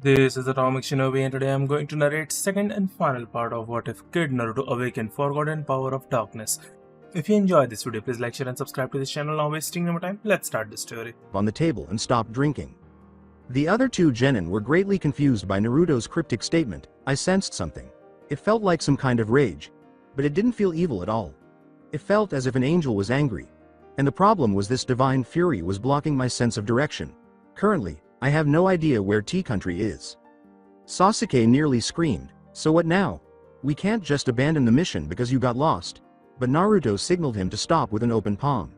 This is Atomic Shinobi and today I'm going to narrate second and final part of What If Kid Naruto Awaken Forgotten Power of Darkness. If you enjoyed this video, please like, share and subscribe to this channel. Now wasting no more time, let's start the story. On the table and stopped drinking. The other two genin were greatly confused by Naruto's cryptic statement. I sensed something. It felt like some kind of rage. But it didn't feel evil at all. It felt as if an angel was angry. And the problem was this divine fury was blocking my sense of direction. Currently, I have no idea where T-Country is. Sasuke nearly screamed, so what now? We can't just abandon the mission because you got lost. But Naruto signaled him to stop with an open palm.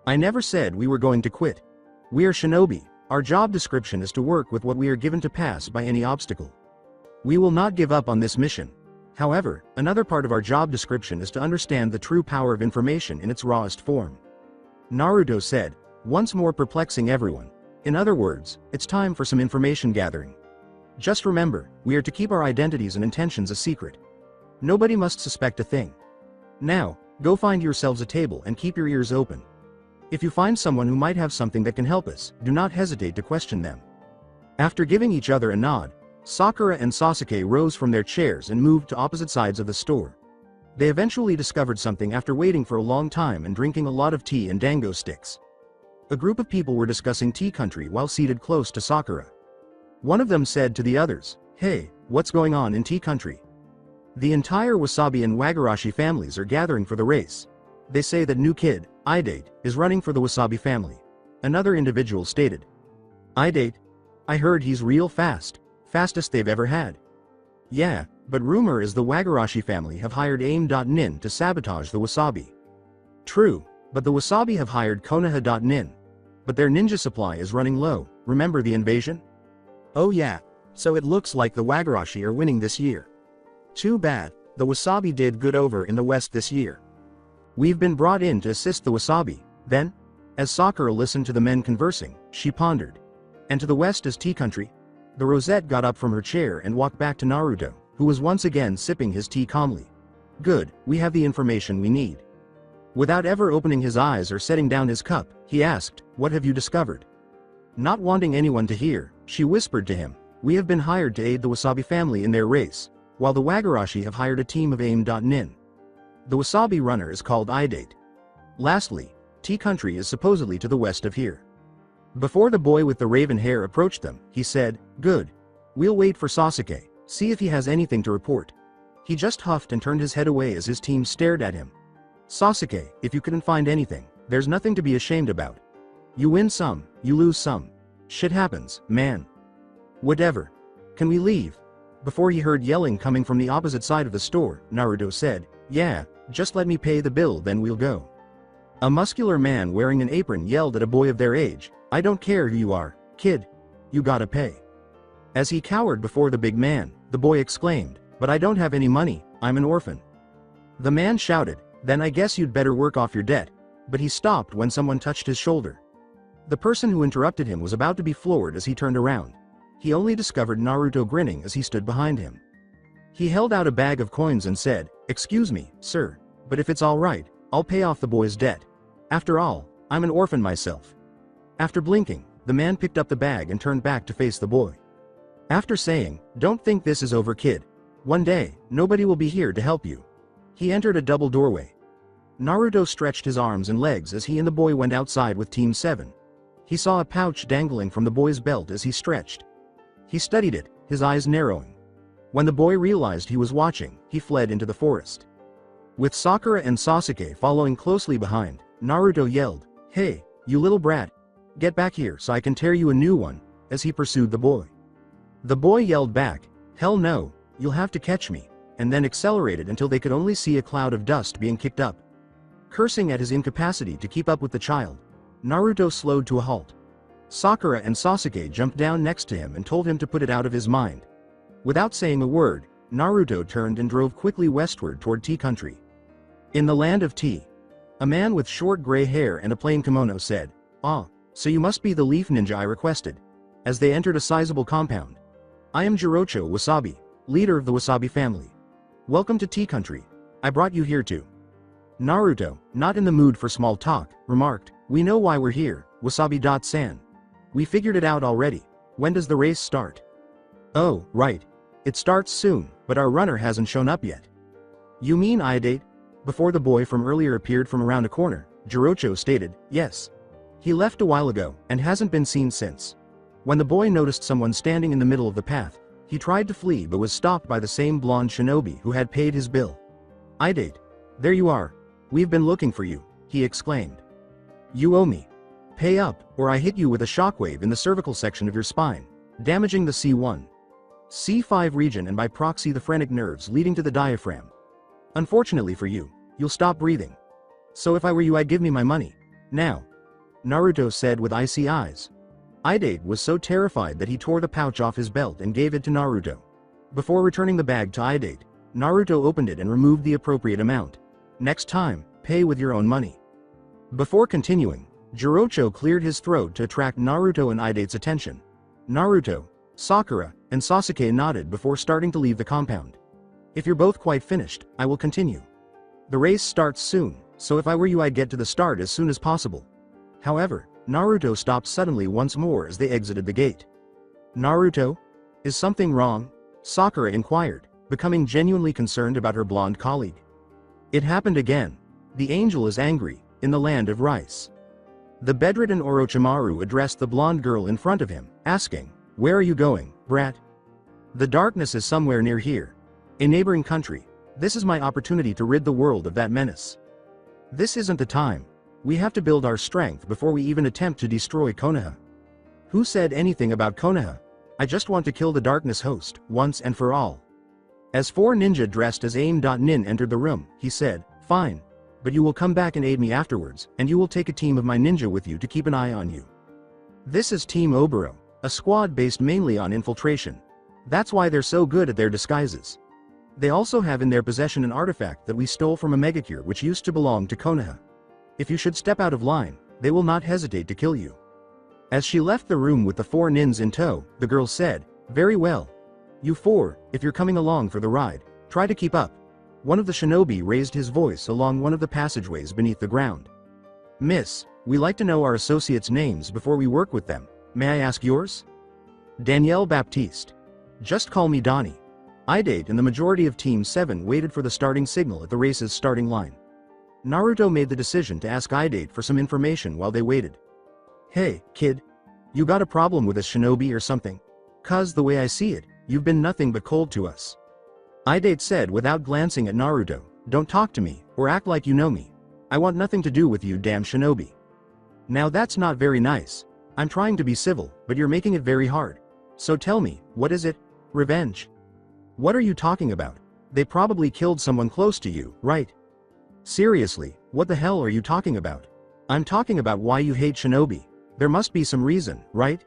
I never said we were going to quit. We are shinobi. Our job description is to work with what we are given to pass by any obstacle. We will not give up on this mission. However, another part of our job description is to understand the true power of information in its rawest form. Naruto said, once more perplexing everyone. In other words, it's time for some information gathering. Just remember, we are to keep our identities and intentions a secret. Nobody must suspect a thing. Now, go find yourselves a table and keep your ears open. If you find someone who might have something that can help us, do not hesitate to question them. After giving each other a nod, Sakura and Sasuke rose from their chairs and moved to opposite sides of the store. They eventually discovered something after waiting for a long time and drinking a lot of tea and dango sticks. A group of people were discussing T-Country while seated close to Sakura. One of them said to the others, "Hey, what's going on in T-Country?" The entire Wasabi and Wagarashi families are gathering for the race. They say that new kid, Idate, is running for the Wasabi family. Another individual stated. Idate? I heard he's real fast. Fastest they've ever had. Yeah, but rumor is the Wagarashi family have hired AIM.nin to sabotage the Wasabi. True, but the Wasabi have hired Konoha.nin. But their ninja supply is running low. Remember the invasion? Oh yeah, so it looks like the Wagarashi are winning this year. Too bad, the Wasabi did good over in the west this year. We've been brought in to assist the Wasabi. Then, as Sakura listened to the men conversing, she pondered. And to the west is T-Country? The Rosette got up from her chair and walked back to Naruto, who was once again sipping his tea calmly. Good, we have the information we need. Without ever opening his eyes or setting down his cup, he asked, what have you discovered? Not wanting anyone to hear, she whispered to him, we have been hired to aid the Wasabi family in their race, while the Wagarashi have hired a team of AIM.nin. The Wasabi runner is called Idate. Lastly, T-Country is supposedly to the west of here. Before the boy with the raven hair approached them, he said, good. We'll wait for Sasuke, see if he has anything to report. He just huffed and turned his head away as his team stared at him. Sasuke, if you couldn't find anything, there's nothing to be ashamed about. You win some, you lose some. Shit happens, man. Whatever. Can we leave? Before he heard yelling coming from the opposite side of the store, Naruto said, yeah, just let me pay the bill then we'll go. A muscular man wearing an apron yelled at a boy of their age, I don't care who you are, kid. You gotta pay. As he cowered before the big man, the boy exclaimed, but I don't have any money, I'm an orphan. The man shouted, then I guess you'd better work off your debt. But he stopped when someone touched his shoulder. The person who interrupted him was about to be floored as he turned around. He only discovered Naruto grinning as he stood behind him. He held out a bag of coins and said, excuse me, sir, but if it's all right, I'll pay off the boy's debt. After all, I'm an orphan myself. After blinking, the man picked up the bag and turned back to face the boy. After saying, don't think this is over, kid. One day, nobody will be here to help you. He entered a double doorway. Naruto stretched his arms and legs as he and the boy went outside with Team 7. He saw a pouch dangling from the boy's belt as he stretched. He studied it, his eyes narrowing. When the boy realized he was watching, he fled into the forest. With Sakura and Sasuke following closely behind, Naruto yelled, hey, you little brat. Get back here so I can tear you a new one, as he pursued the boy. The boy yelled back, hell no, you'll have to catch me, and then accelerated until they could only see a cloud of dust being kicked up. Cursing at his incapacity to keep up with the child, Naruto slowed to a halt. Sakura and Sasuke jumped down next to him and told him to put it out of his mind. Without saying a word, Naruto turned and drove quickly westward toward T-Country. In the land of T, a man with short gray hair and a plain kimono said, ah, so you must be the leaf ninja I requested. As they entered a sizable compound. I am Jirocho Wasabi, leader of the Wasabi family. Welcome to T-Country. I brought you here to. Naruto, not in the mood for small talk, remarked, we know why we're here, Wasabi-san. We figured it out already. When does the race start? Oh, right. It starts soon, but our runner hasn't shown up yet. You mean Iodate? Before the boy from earlier appeared from around a corner, Jirocho stated, yes. He left a while ago, and hasn't been seen since. When the boy noticed someone standing in the middle of the path, he tried to flee but was stopped by the same blonde shinobi who had paid his bill. Iodate. There you are. We've been looking for you, he exclaimed. You owe me. Pay up, or I hit you with a shockwave in the cervical section of your spine, damaging the C1. C5 region and by proxy the phrenic nerves leading to the diaphragm. Unfortunately for you, you'll stop breathing. So if I were you I'd give me my money. Now. Naruto said with icy eyes. Iodate was so terrified that he tore the pouch off his belt and gave it to Naruto. Before returning the bag to Iodate, Naruto opened it and removed the appropriate amount. Next time, pay with your own money. Before continuing, Jirocho cleared his throat to attract Naruto and Iodate's attention. Naruto, Sakura, and Sasuke nodded before starting to leave the compound. If you're both quite finished, I will continue. The race starts soon, so if I were you I'd get to the start as soon as possible. However, Naruto stopped suddenly once more as they exited the gate. Naruto? Is something wrong? Sakura inquired, becoming genuinely concerned about her blonde colleague. It happened again. The angel is angry, in the land of rice. The bedridden Orochimaru addressed the blonde girl in front of him, asking, where are you going, brat? The darkness is somewhere near here. A neighboring country. This is my opportunity to rid the world of that menace. This isn't the time. We have to build our strength before we even attempt to destroy Konoha. Who said anything about Konoha? I just want to kill the darkness host, once and for all. As four ninja dressed as Aim.Nin entered the room, he said, fine. But you will come back and aid me afterwards, and you will take a team of my ninja with you to keep an eye on you. This is Team Oboro, a squad based mainly on infiltration. That's why they're so good at their disguises. They also have in their possession an artifact that we stole from a megacure which used to belong to Konoha. If you should step out of line, they will not hesitate to kill you. As she left the room with the four nins in tow, the girl said, very well. You four, if you're coming along for the ride, try to keep up. One of the shinobi raised his voice along one of the passageways beneath the ground. Miss, we like to know our associates' names before we work with them. May I ask yours? Danielle Baptiste. Just call me Donnie. Iodate and the majority of Team 7 waited for the starting signal at the race's starting line. Naruto made the decision to ask Iodate for some information while they waited. Hey, kid. You got a problem with a shinobi or something? 'Cause the way I see it, you've been nothing but cold to us. Iodate said without glancing at Naruto, don't talk to me, or act like you know me. I want nothing to do with you damn shinobi. Now that's not very nice. I'm trying to be civil, but you're making it very hard. So tell me, what is it? Revenge? What are you talking about? They probably killed someone close to you, right? Seriously, what the hell are you talking about? I'm talking about why you hate shinobi. There must be some reason, right?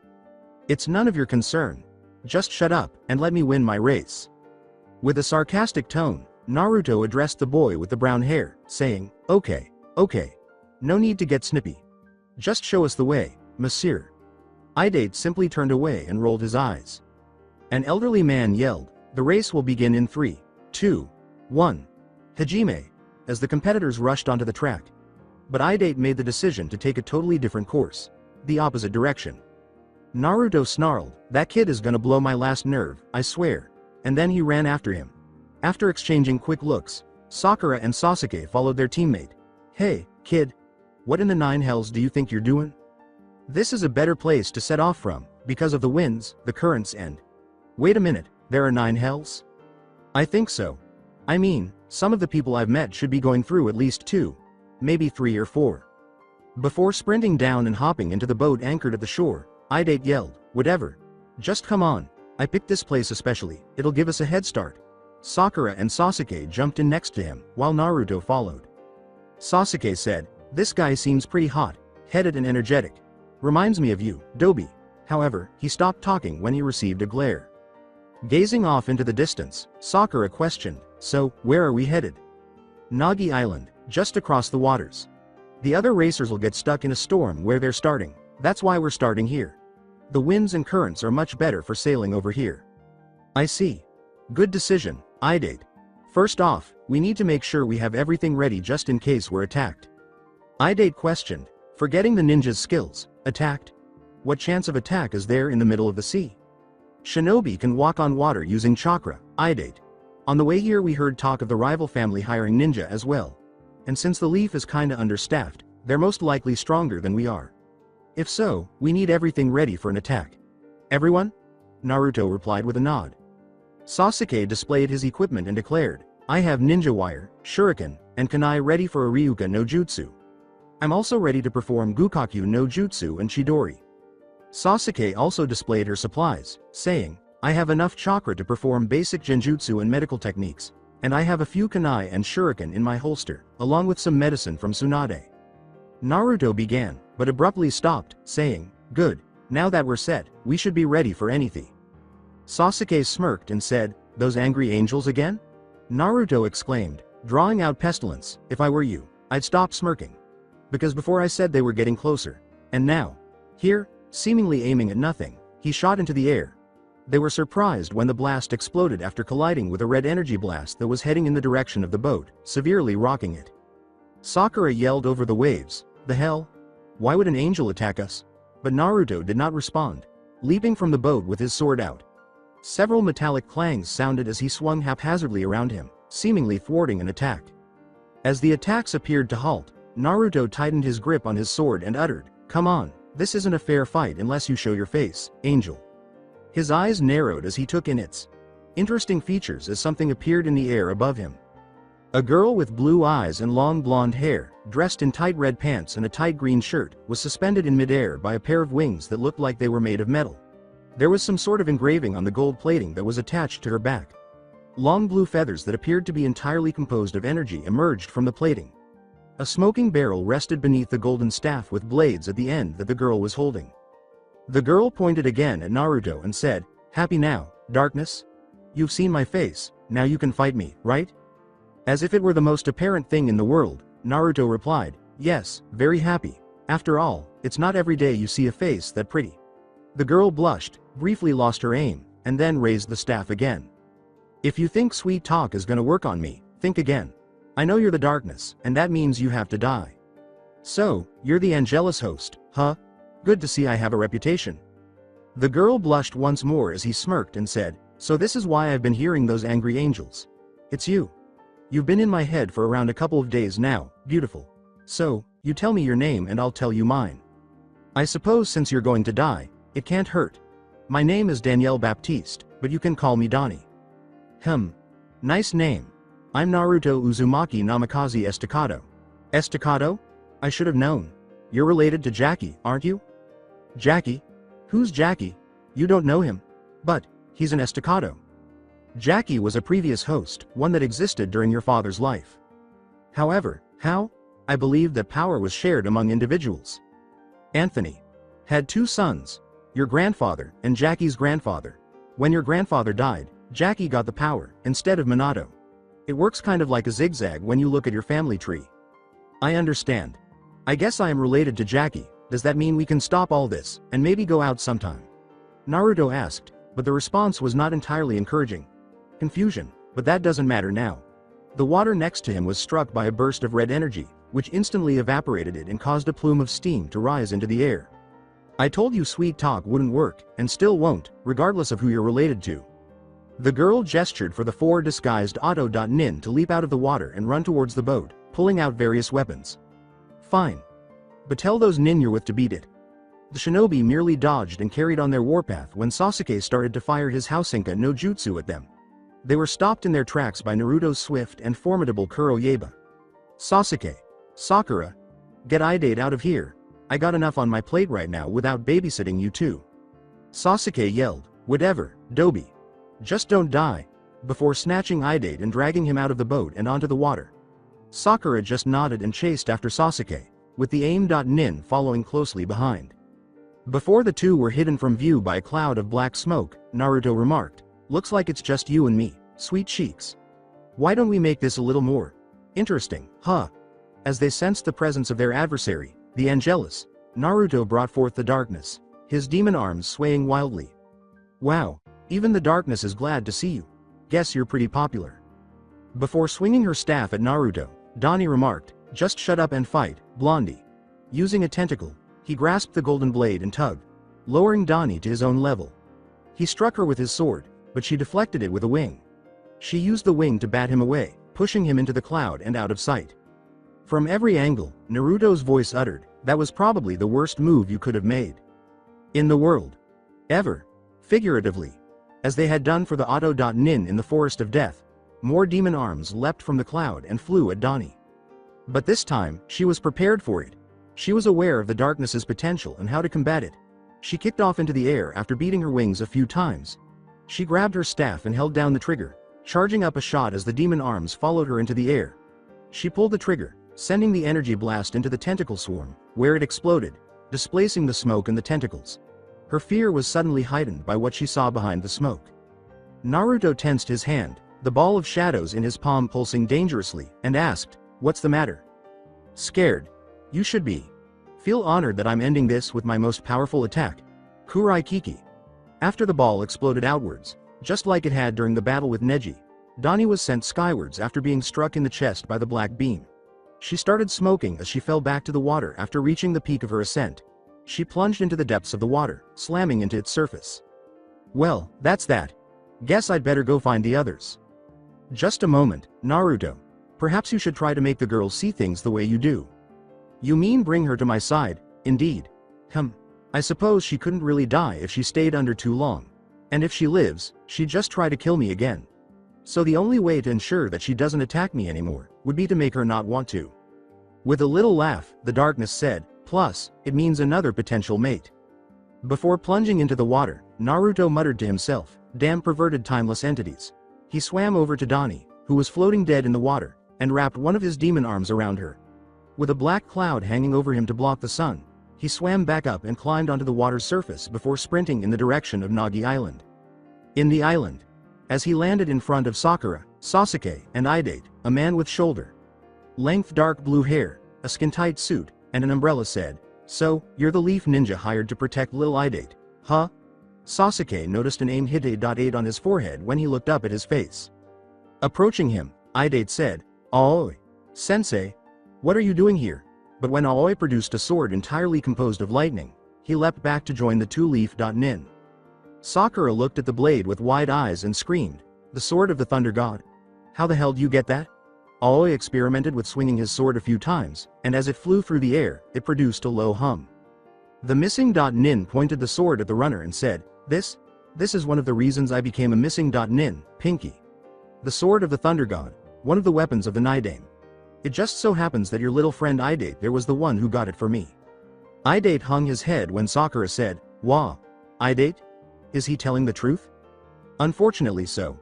It's none of your concern. Just shut up, and let me win my race. With a sarcastic tone, Naruto addressed the boy with the brown hair, saying, okay. No need to get snippy. Just show us the way, monsieur. Iodate simply turned away and rolled his eyes. An elderly man yelled, the race will begin in 3, 2, 1. Hajime, as the competitors rushed onto the track. But Iodate made the decision to take a totally different course, the opposite direction. Naruto snarled, that kid is gonna blow my last nerve, I swear. And then he ran after him. After exchanging quick looks, Sakura and Sasuke followed their teammate. Hey, kid. What in the nine hells do you think you're doing? This is a better place to set off from, because of the winds, the currents and… Wait a minute, there are 9 hells? I think so. I mean, some of the people I've met should be going through at least 2, maybe 3 or 4. Before sprinting down and hopping into the boat anchored at the shore, Iodate yelled, whatever. Just come on. I picked this place especially, it'll give us a head start. Sakura and Sasuke jumped in next to him, while Naruto followed. Sasuke said, this guy seems pretty hot, headed and energetic. Reminds me of you, Dobi. However, he stopped talking when he received a glare. Gazing off into the distance, Sakura questioned, so, where are we headed? Nagi Island, just across the waters. The other racers will get stuck in a storm where they're starting, that's why we're starting here. The winds and currents are much better for sailing over here. I see. Good decision, Iodate. First off, we need to make sure we have everything ready just in case we're attacked. Iodate questioned, forgetting the ninja's skills, attacked? What chance of attack is there in the middle of the sea? Shinobi can walk on water using chakra, Idate. On the way here we heard talk of the rival family hiring ninja as well. And since the Leaf is kinda understaffed, they're most likely stronger than we are. If so, we need everything ready for an attack. Everyone? Naruto replied with a nod. Sasuke displayed his equipment and declared, I have ninja wire, shuriken, and kunai ready for a Ryuka no jutsu. I'm also ready to perform Gukaku no jutsu and Chidori. Sasuke also displayed her supplies, saying, I have enough chakra to perform basic genjutsu and medical techniques, and I have a few kunai and shuriken in my holster, along with some medicine from Tsunade. Naruto began, but abruptly stopped, saying, Good, now that we're set, we should be ready for anything. Sasuke smirked and said, Those angry angels again? Naruto exclaimed, drawing out pestilence, if I were you, I'd stop smirking. Because before I said they were getting closer. And now. Here, seemingly aiming at nothing, he shot into the air. They were surprised when the blast exploded after colliding with a red energy blast that was heading in the direction of the boat, severely rocking it. Sakura yelled over the waves, The hell? Why would an angel attack us? But Naruto did not respond, leaping from the boat with his sword out. Several metallic clangs sounded as he swung haphazardly around him, seemingly thwarting an attack. As the attacks appeared to halt, Naruto tightened his grip on his sword and uttered, Come on, this isn't a fair fight unless you show your face, angel. His eyes narrowed as he took in its interesting features as something appeared in the air above him. A girl with blue eyes and long blonde hair, dressed in tight red pants and a tight green shirt, was suspended in midair by a pair of wings that looked like they were made of metal. There was some sort of engraving on the gold plating that was attached to her back. Long blue feathers that appeared to be entirely composed of energy emerged from the plating. A smoking barrel rested beneath the golden staff with blades at the end that the girl was holding. The girl pointed again at Naruto and said, Happy now, darkness? You've seen my face, now you can fight me, right? As if it were the most apparent thing in the world, Naruto replied, Yes, very happy. After all, it's not every day you see a face that pretty. The girl blushed, briefly lost her aim, and then raised the staff again. If you think sweet talk is gonna work on me, think again. I know you're the darkness, and that means you have to die. So, you're the Angelus host, huh? Good to see I have a reputation. The girl blushed once more as he smirked and said, So this is why I've been hearing those angry angels. It's you. You've been in my head for around a couple of days now, beautiful. So, you tell me your name and I'll tell you mine. I suppose since you're going to die, it can't hurt. My name is Danielle Baptiste, but you can call me Donnie. Nice name. I'm Naruto Uzumaki Namikaze Estacado. Estacado? I should have known. You're related to Jackie, aren't you? Jackie? Who's Jackie? You don't know him. But, he's an Estacado. Jackie was a previous host, one that existed during your father's life. However, how? I believe that power was shared among individuals. Anthony had two sons, your grandfather and Jackie's grandfather. When your grandfather died, Jackie got the power, instead of Minato. It works kind of like a zigzag when you look at your family tree. I understand. I guess I am related to Jackie. Does that mean we can stop all this, and maybe go out sometime? Naruto asked, but the response was not entirely encouraging. Confusion, but that doesn't matter now. The water next to him was struck by a burst of red energy, which instantly evaporated it and caused a plume of steam to rise into the air. I told you sweet talk wouldn't work, and still won't, regardless of who you're related to. The girl gestured for the four disguised Auto.Nin to leap out of the water and run towards the boat, pulling out various weapons. Fine. But tell those nin you're with to beat it. The shinobi merely dodged and carried on their warpath when Sasuke started to fire his Housenka no jutsu at them. They were stopped in their tracks by Naruto's swift and formidable Kuroyeba. Sasuke. Sakura. Get Idate out of here. I got enough on my plate right now without babysitting you too. Sasuke yelled, Whatever, Dobi. Just don't die, before snatching Idate and dragging him out of the boat and onto the water. Sakura just nodded and chased after Sasuke, with the aim.nin following closely behind. Before the two were hidden from view by a cloud of black smoke, Naruto remarked, Looks like it's just you and me, sweet cheeks. Why don't we make this a little more interesting, huh? As they sensed the presence of their adversary, the Angelus, Naruto brought forth the darkness, his demon arms swaying wildly. Wow, even the darkness is glad to see you. Guess you're pretty popular. Before swinging her staff at Naruto, Donnie remarked, Just shut up and fight, Blondie. Using a tentacle, he grasped the golden blade and tugged, lowering Donnie to his own level. He struck her with his sword, but she deflected it with a wing. She used the wing to bat him away, pushing him into the cloud and out of sight. From every angle, Naruto's voice uttered, "That was probably the worst move you could have made in the world. Ever." Figuratively. As they had done for the Auto.Nin in the Forest of Death, more demon arms leapt from the cloud and flew at Donnie. But this time, she was prepared for it. She was aware of the darkness's potential and how to combat it. She kicked off into the air after beating her wings a few times. She grabbed her staff and held down the trigger, charging up a shot as the demon arms followed her into the air. She pulled the trigger, sending the energy blast into the tentacle swarm, where it exploded, displacing the smoke and the tentacles. Her fear was suddenly heightened by what she saw behind the smoke. Naruto tensed his hand, the ball of shadows in his palm pulsing dangerously, and asked, "What's the matter?" "Scared. You should be. Feel honored that I'm ending this with my most powerful attack. Kurai Kiki." After the ball exploded outwards, just like it had during the battle with Neji, Donnie was sent skywards after being struck in the chest by the black beam. She started smoking as she fell back to the water after reaching the peak of her ascent. She plunged into the depths of the water, slamming into its surface. "Well, that's that. Guess I'd better go find the others." "Just a moment, Naruto. Perhaps you should try to make the girl see things the way you do." "You mean bring her to my side, indeed. I suppose she couldn't really die if she stayed under too long. And if she lives, she'd just try to kill me again. So the only way to ensure that she doesn't attack me anymore, would be to make her not want to." With a little laugh, the darkness said, "Plus, it means another potential mate." Before plunging into the water, Naruto muttered to himself, "Damn perverted timeless entities." He swam over to Donnie, who was floating dead in the water, and wrapped one of his demon arms around her. With a black cloud hanging over him to block the sun, he swam back up and climbed onto the water's surface before sprinting in the direction of Nagi Island. In the island, as he landed in front of Sakura, Sasuke, and Idate, a man with shoulder-length dark blue hair, a skin-tight suit, and an umbrella said, "So, you're the leaf ninja hired to protect Lil Idate, huh?" Sasuke noticed an aim hit .8 on his forehead when he looked up at his face. Approaching him, Idate said, "Aoi, sensei, what are you doing here?" But when Aoi produced a sword entirely composed of lightning, he leapt back to join the two-leaf.nin. Sakura looked at the blade with wide eyes and screamed, "The sword of the Thunder God? How the hell do you get that?" Aoi experimented with swinging his sword a few times, and as it flew through the air, it produced a low hum. The missing .nin pointed the sword at the runner and said, This is one of the reasons I became a missing .nin, Pinky. The sword of the Thunder God, one of the weapons of the Naidame. It just so happens that your little friend Idate there was the one who got it for me." Idate hung his head when Sakura said, "Wah, Idate? Is he telling the truth?" "Unfortunately so."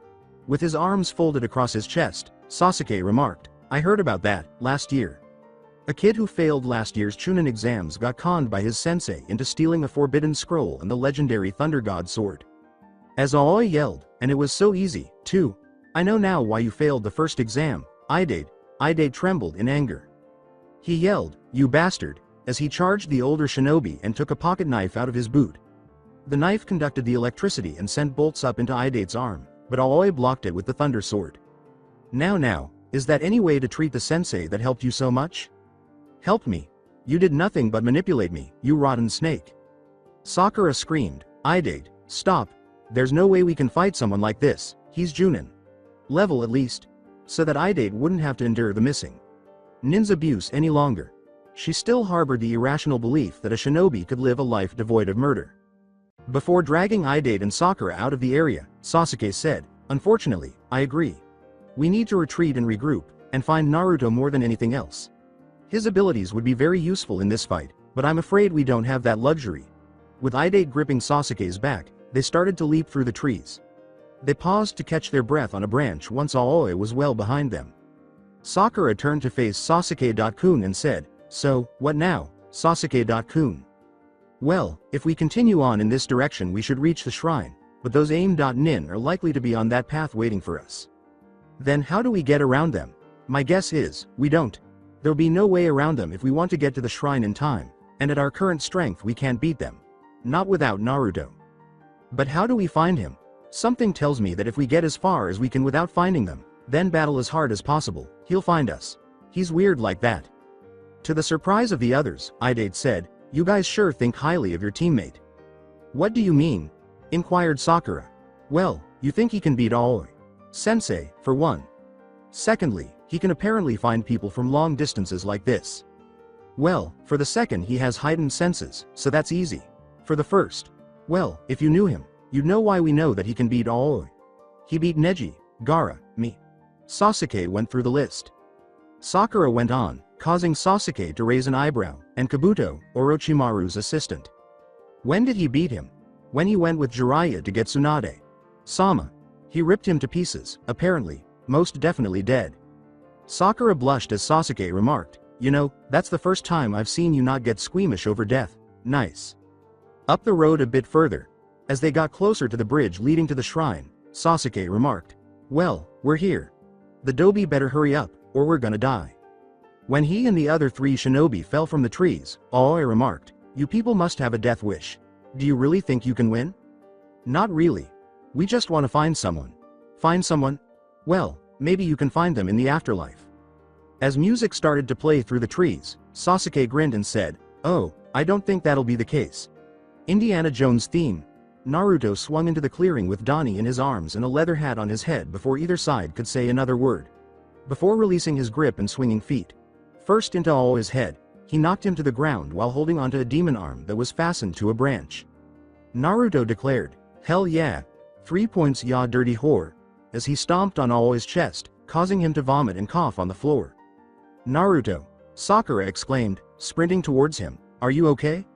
With his arms folded across his chest, Sasuke remarked, "I heard about that, last year. A kid who failed last year's Chunin exams got conned by his sensei into stealing a forbidden scroll and the legendary Thunder God sword." As Aoi yelled, "And it was so easy, too. I know now why you failed the first exam, Idate." Idate trembled in anger. He yelled, "You bastard," as he charged the older shinobi and took a pocket knife out of his boot. The knife conducted the electricity and sent bolts up into Idate's arm, but Aoi blocked it with the Thunder Sword. Now, is that any way to treat the sensei that helped you so much? Helped me? You did nothing but manipulate me, you rotten snake." Sakura screamed, "Idate, stop. There's no way we can fight someone like this, he's Junin level at least. So that Idate wouldn't have to endure the missing nin's abuse any longer." She still harbored the irrational belief that a shinobi could live a life devoid of murder. Before dragging Idate and Sakura out of the area, Sasuke said, "Unfortunately, I agree. We need to retreat and regroup, and find Naruto more than anything else. His abilities would be very useful in this fight, but I'm afraid we don't have that luxury." With Idate gripping Sasuke's back, they started to leap through the trees. They paused to catch their breath on a branch once Aoi was well behind them. Sakura turned to face Sasuke-kun and said, "So, what now, Sasuke-kun?" "Well, if we continue on in this direction we should reach the shrine, but those aim.nin are likely to be on that path waiting for us." "Then how do we get around them?" "My guess is, we don't. There'll be no way around them if we want to get to the shrine in time, and at our current strength we can't beat them. Not without Naruto." "But how do we find him? Something tells me that if we get as far as we can without finding them, then battle as hard as possible, he'll find us. He's weird like that." To the surprise of the others, Idate said, "You guys sure think highly of your teammate." "What do you mean?" inquired Sakura. Well, you think he can beat Aoi Sensei, for one. Secondly, he can apparently find people from long distances like this. Well, for the second he has heightened senses, so that's easy. For the first, well, if you knew him, you'd know why we know that he can beat Aoi. He beat Neji, Gaara, me. Sasuke went through the list. Sakura went on, causing Sasuke to raise an eyebrow, and Kabuto, Orochimaru's assistant. When did he beat him? When he went with Jiraiya to get Tsunade Sama. He ripped him to pieces, apparently, most definitely dead. Sakura blushed as Sasuke remarked, you know, that's the first time I've seen you not get squeamish over death. Nice. Up the road a bit further, as they got closer to the bridge leading to the shrine, Sasuke remarked, well, we're here. The Dobi better hurry up, or we're gonna die. When he and the other 3 shinobi fell from the trees, Aoi remarked, you people must have a death wish. Do you really think you can win? Not really. We just want to find someone. Find someone? Well, maybe you can find them in the afterlife. As music started to play through the trees, Sasuke grinned and said, oh, I don't think that'll be the case. Indiana Jones theme. Naruto swung into the clearing with Donnie in his arms and a leather hat on his head before either side could say another word. Before releasing his grip and swinging feet. First into Aoi's head, he knocked him to the ground while holding onto a demon arm that was fastened to a branch. Naruto declared, hell yeah. 3 points ya dirty whore, as he stomped on Aoi's chest, causing him to vomit and cough on the floor. Naruto, Sakura exclaimed, sprinting towards him, are you okay?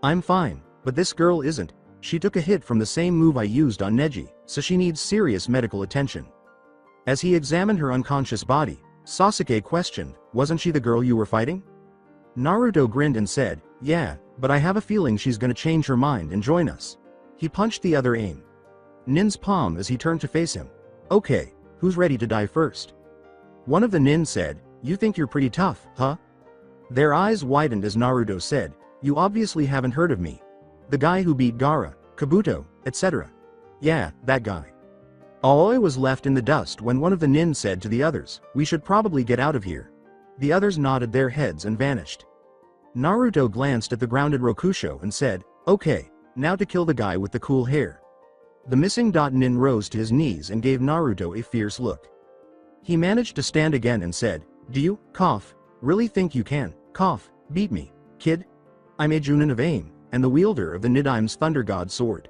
I'm fine, but this girl isn't. She took a hit from the same move I used on Neji, so she needs serious medical attention. As he examined her unconscious body, Sasuke questioned, wasn't she the girl you were fighting? Naruto grinned and said, yeah, but I have a feeling she's gonna change her mind and join us. He punched the other Nin's palm as he turned to face him. Okay, who's ready to die first? One of the Nin said, you think you're pretty tough, huh? Their eyes widened as Naruto said, you obviously haven't heard of me. The guy who beat Gaara, Kabuto, etc. Yeah, that guy. Aoi was left in the dust when one of the Nin said to the others, we should probably get out of here. The others nodded their heads and vanished. Naruto glanced at the grounded Rokusho and said, okay, now to kill the guy with the cool hair. The missing Nin rose to his knees and gave Naruto a fierce look. He managed to stand again and said, do you, really think you can, beat me, kid? I'm a Junin of Aim, and the wielder of the Nidaim's Thunder God sword.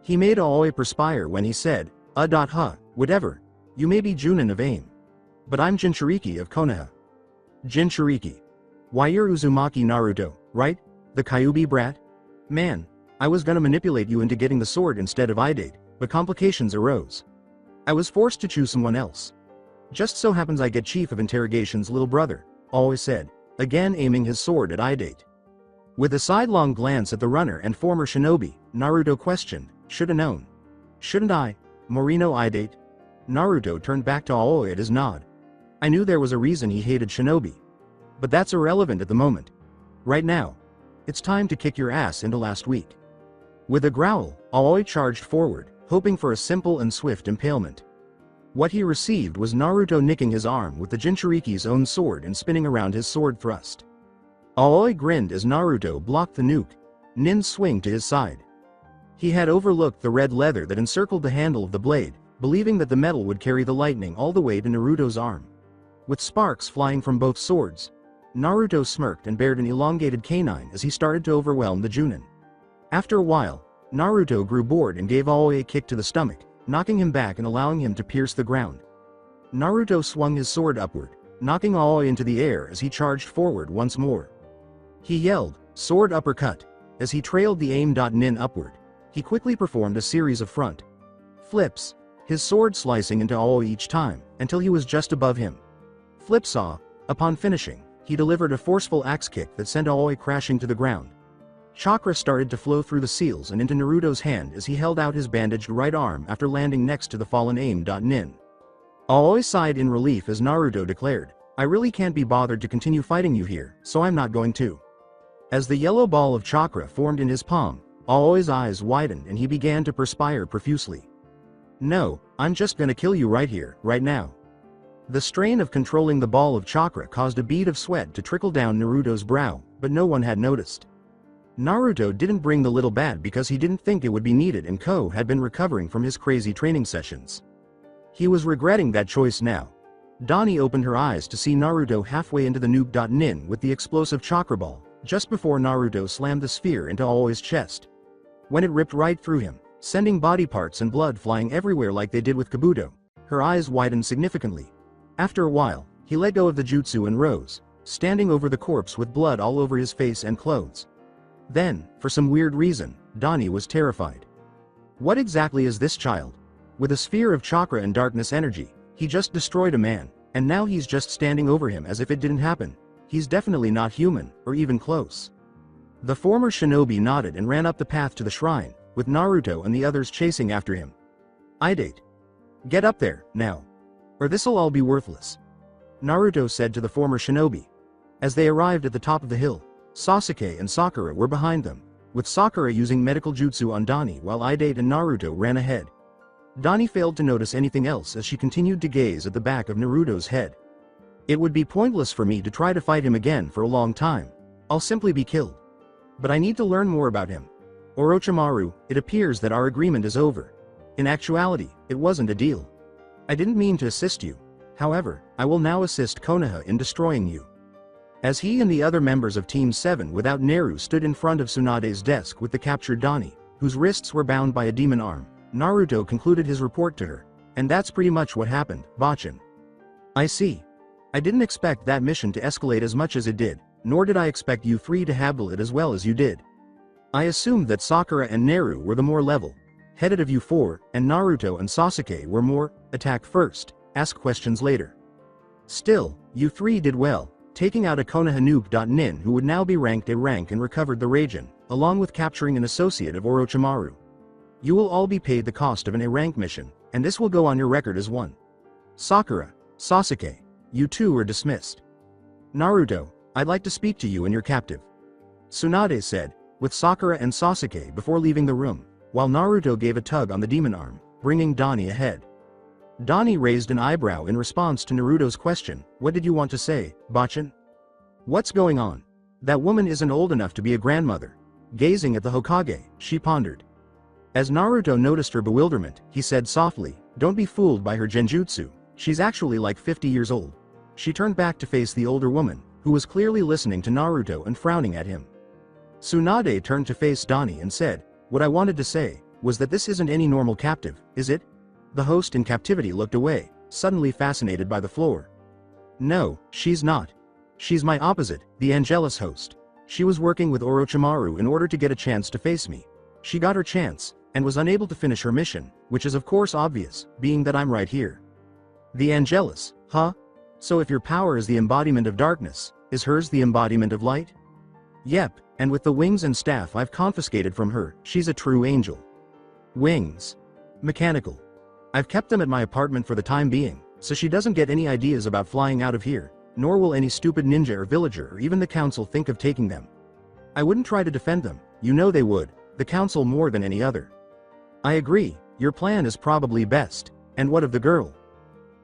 He made Aoi perspire when he said, whatever, you may be Junin of Aim. But I'm Jinchuriki of Konoha. Jinchuriki. Why you're Uzumaki Naruto, right? The Kyuubi brat? Man, I was gonna manipulate you into getting the sword instead of Idate, but complications arose. I was forced to choose someone else. Just so happens I get Chief of Interrogation's little brother, Aoi said, again aiming his sword at Idate. With a sidelong glance at the runner and former shinobi, Naruto questioned, shoulda known. Shouldn't I, Morino Idate? Naruto turned back to Aoi at his nod. I knew there was a reason he hated shinobi. But that's irrelevant at the moment. Right now, it's time to kick your ass into last week. With a growl, Aoi charged forward, hoping for a simple and swift impalement. What he received was Naruto nicking his arm with the Jinchuriki's own sword and spinning around his sword thrust. Aoi grinned as Naruto blocked the Nin's swing to his side. He had overlooked the red leather that encircled the handle of the blade, believing that the metal would carry the lightning all the way to Naruto's arm. With sparks flying from both swords, Naruto smirked and bared an elongated canine as he started to overwhelm the Junin. After a while, Naruto grew bored and gave Aoi a kick to the stomach, knocking him back and allowing him to pierce the ground. Naruto swung his sword upward, knocking Aoi into the air as he charged forward once more. He yelled, sword uppercut, as he trailed the Nin upward. He quickly performed a series of front flips, his sword slicing into Aoi each time, until he was just above him. Flip saw. Upon finishing, he delivered a forceful axe kick that sent Aoi crashing to the ground. Chakra started to flow through the seals and into Naruto's hand as he held out his bandaged right arm after landing next to the fallen Nin. Aoi sighed in relief as Naruto declared, I really can't be bothered to continue fighting you here, so I'm not going to. As the yellow ball of chakra formed in his palm, Aoi's eyes widened and he began to perspire profusely. No, I'm just gonna kill you right here, right now. The strain of controlling the ball of chakra caused a bead of sweat to trickle down Naruto's brow, but no one had noticed. Naruto didn't bring the little bat because he didn't think it would be needed and Ko had been recovering from his crazy training sessions. He was regretting that choice now. Donnie opened her eyes to see Naruto halfway into the nuke.nin with the explosive chakra ball, just before Naruto slammed the sphere into Aoi's chest. When it ripped right through him, sending body parts and blood flying everywhere like they did with Kabuto, her eyes widened significantly. After a while, he let go of the jutsu and rose, standing over the corpse with blood all over his face and clothes. Then, for some weird reason, Donnie was terrified. What exactly is this child? With a sphere of chakra and darkness energy, he just destroyed a man, and now he's just standing over him as if it didn't happen. He's definitely not human, or even close. The former shinobi nodded and ran up the path to the shrine, with Naruto and the others chasing after him. "Idate. Get up there, now. Or this'll all be worthless," Naruto said to the former shinobi. As they arrived at the top of the hill, Sasuke and Sakura were behind them, with Sakura using medical jutsu on Donnie while Idate and Naruto ran ahead. Donnie failed to notice anything else as she continued to gaze at the back of Naruto's head. "It would be pointless for me to try to fight him again for a long time. I'll simply be killed. But I need to learn more about him. Orochimaru, it appears that our agreement is over. In actuality, it wasn't a deal. I didn't mean to assist you. However, I will now assist Konoha in destroying you." As he and the other members of Team 7 without Neru stood in front of Tsunade's desk with the captured Donnie, whose wrists were bound by a demon arm, Naruto concluded his report to her. "And that's pretty much what happened, Bachin." "I see. I didn't expect that mission to escalate as much as it did, nor did I expect you three to handle it as well as you did. I assumed that Sakura and Neru were the more level-headed of you four, and Naruto and Sasuke were more, attack first, ask questions later. Still, you three did well, taking out a Konoha nuke.nin who would now be ranked a rank and recovered the Raijin, along with capturing an associate of Orochimaru. You will all be paid the cost of an A-rank mission, and this will go on your record as one. Sakura, Sasuke, you two are dismissed. Naruto, I'd like to speak to you and your captive," Tsunade said, with Sakura and Sasuke before leaving the room, while Naruto gave a tug on the demon arm, bringing Donnie ahead. Donnie raised an eyebrow in response to Naruto's question. "What did you want to say, Bachin? What's going on? That woman isn't old enough to be a grandmother." Gazing at the Hokage, she pondered. As Naruto noticed her bewilderment, he said softly, "Don't be fooled by her genjutsu, she's actually like 50 years old." She turned back to face the older woman, who was clearly listening to Naruto and frowning at him. Tsunade turned to face Donnie and said, "What I wanted to say was that this isn't any normal captive, is it?" The host in captivity looked away, suddenly fascinated by the floor. "No, she's not. She's my opposite, the Angelus host. She was working with Orochimaru in order to get a chance to face me. She got her chance, and was unable to finish her mission, which is of course obvious, being that I'm right here." "The Angelus, huh? So if your power is the embodiment of darkness, is hers the embodiment of light?" "Yep, and with the wings and staff I've confiscated from her, she's a true angel." "Wings? Mechanical. I've kept them at my apartment for the time being, so she doesn't get any ideas about flying out of here, nor will any stupid ninja or villager or even the council think of taking them. I wouldn't try to defend them, you know they would, the council more than any other." "I agree, your plan is probably best. And what of the girl?"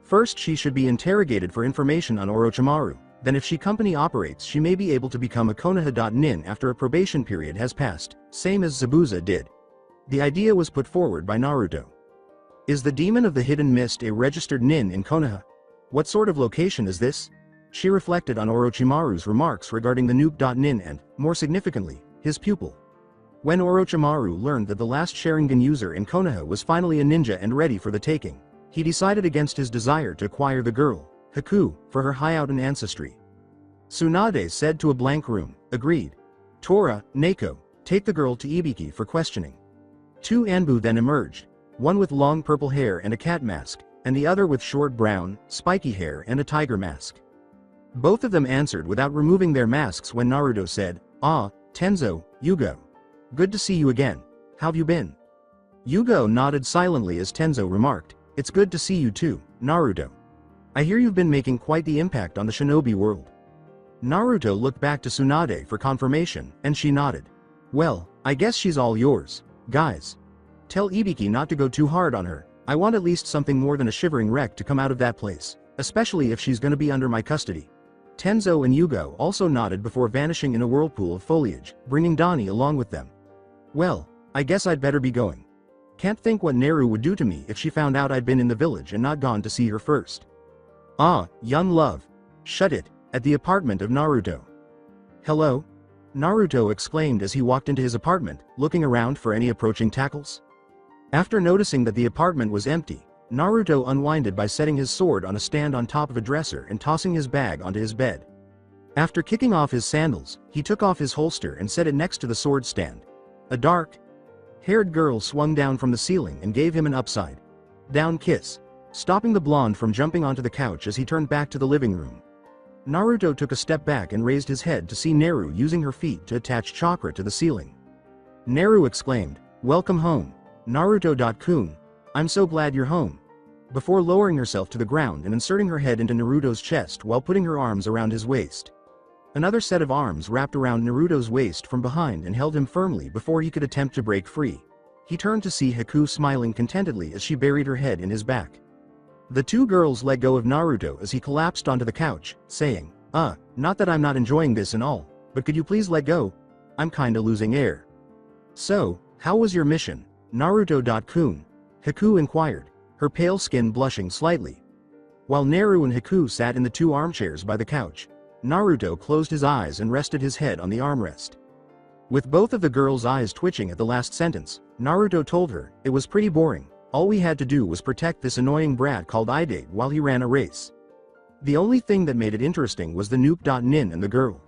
"First she should be interrogated for information on Orochimaru, then if she company operates she may be able to become a Konoha.nin after a probation period has passed, same as Zabuza did." The idea was put forward by Naruto. "Is the Demon of the Hidden Mist a registered nin in Konoha? What sort of location is this?" She reflected on Orochimaru's remarks regarding the nuke.nin and, more significantly, his pupil. When Orochimaru learned that the last Sharingan user in Konoha was finally a ninja and ready for the taking, he decided against his desire to acquire the girl, Haku, for her Hyouten ancestry. Tsunade said to a blank room, "Agreed. Tora, Neko, take the girl to Ibiki for questioning." Two Anbu then emerged, one with long purple hair and a cat mask, and the other with short brown, spiky hair and a tiger mask. Both of them answered without removing their masks when Naruto said, "Ah, Tenzo, Yugo. Good to see you again. How've you been?" Yugo nodded silently as Tenzo remarked, "It's good to see you too, Naruto. I hear you've been making quite the impact on the shinobi world." Naruto looked back to Tsunade for confirmation, and she nodded. "Well, I guess she's all yours, guys. Tell Ibiki not to go too hard on her. I want at least something more than a shivering wreck to come out of that place, especially if she's gonna be under my custody." Tenzo and Yugo also nodded before vanishing in a whirlpool of foliage, bringing Donnie along with them. Well, I guess I'd better be going. Can't think what Naru would do to me if she found out I'd been in the village and not gone to see her first. Ah, young love. Shut it, at the apartment of Naruto. Hello? Naruto exclaimed as he walked into his apartment, looking around for any approaching tackles. After noticing that the apartment was empty, Naruto unwinded by setting his sword on a stand on top of a dresser and tossing his bag onto his bed. After kicking off his sandals, he took off his holster and set it next to the sword stand. A dark-haired girl swung down from the ceiling and gave him an upside-down kiss, stopping the blonde from jumping onto the couch as he turned back to the living room. Naruto took a step back and raised his head to see Naru using her feet to attach chakra to the ceiling. Naru exclaimed, "Welcome home, Naruto-kun. I'm so glad you're home," before lowering herself to the ground and inserting her head into Naruto's chest while putting her arms around his waist. Another set of arms wrapped around Naruto's waist from behind and held him firmly before he could attempt to break free. He turned to see Haku smiling contentedly as she buried her head in his back. The two girls let go of Naruto as he collapsed onto the couch, saying, not that I'm not enjoying this and all, but could you please let go? I'm kinda losing air." "So, how was your mission, Naruto-kun?" Haku inquired, her pale skin blushing slightly. While Naru and Haku sat in the two armchairs by the couch, Naruto closed his eyes and rested his head on the armrest. With both of the girls' eyes twitching at the last sentence, Naruto told her, "It was pretty boring. All we had to do was protect this annoying brat called Idate while he ran a race. The only thing that made it interesting was the Nuke.Nin and the girl."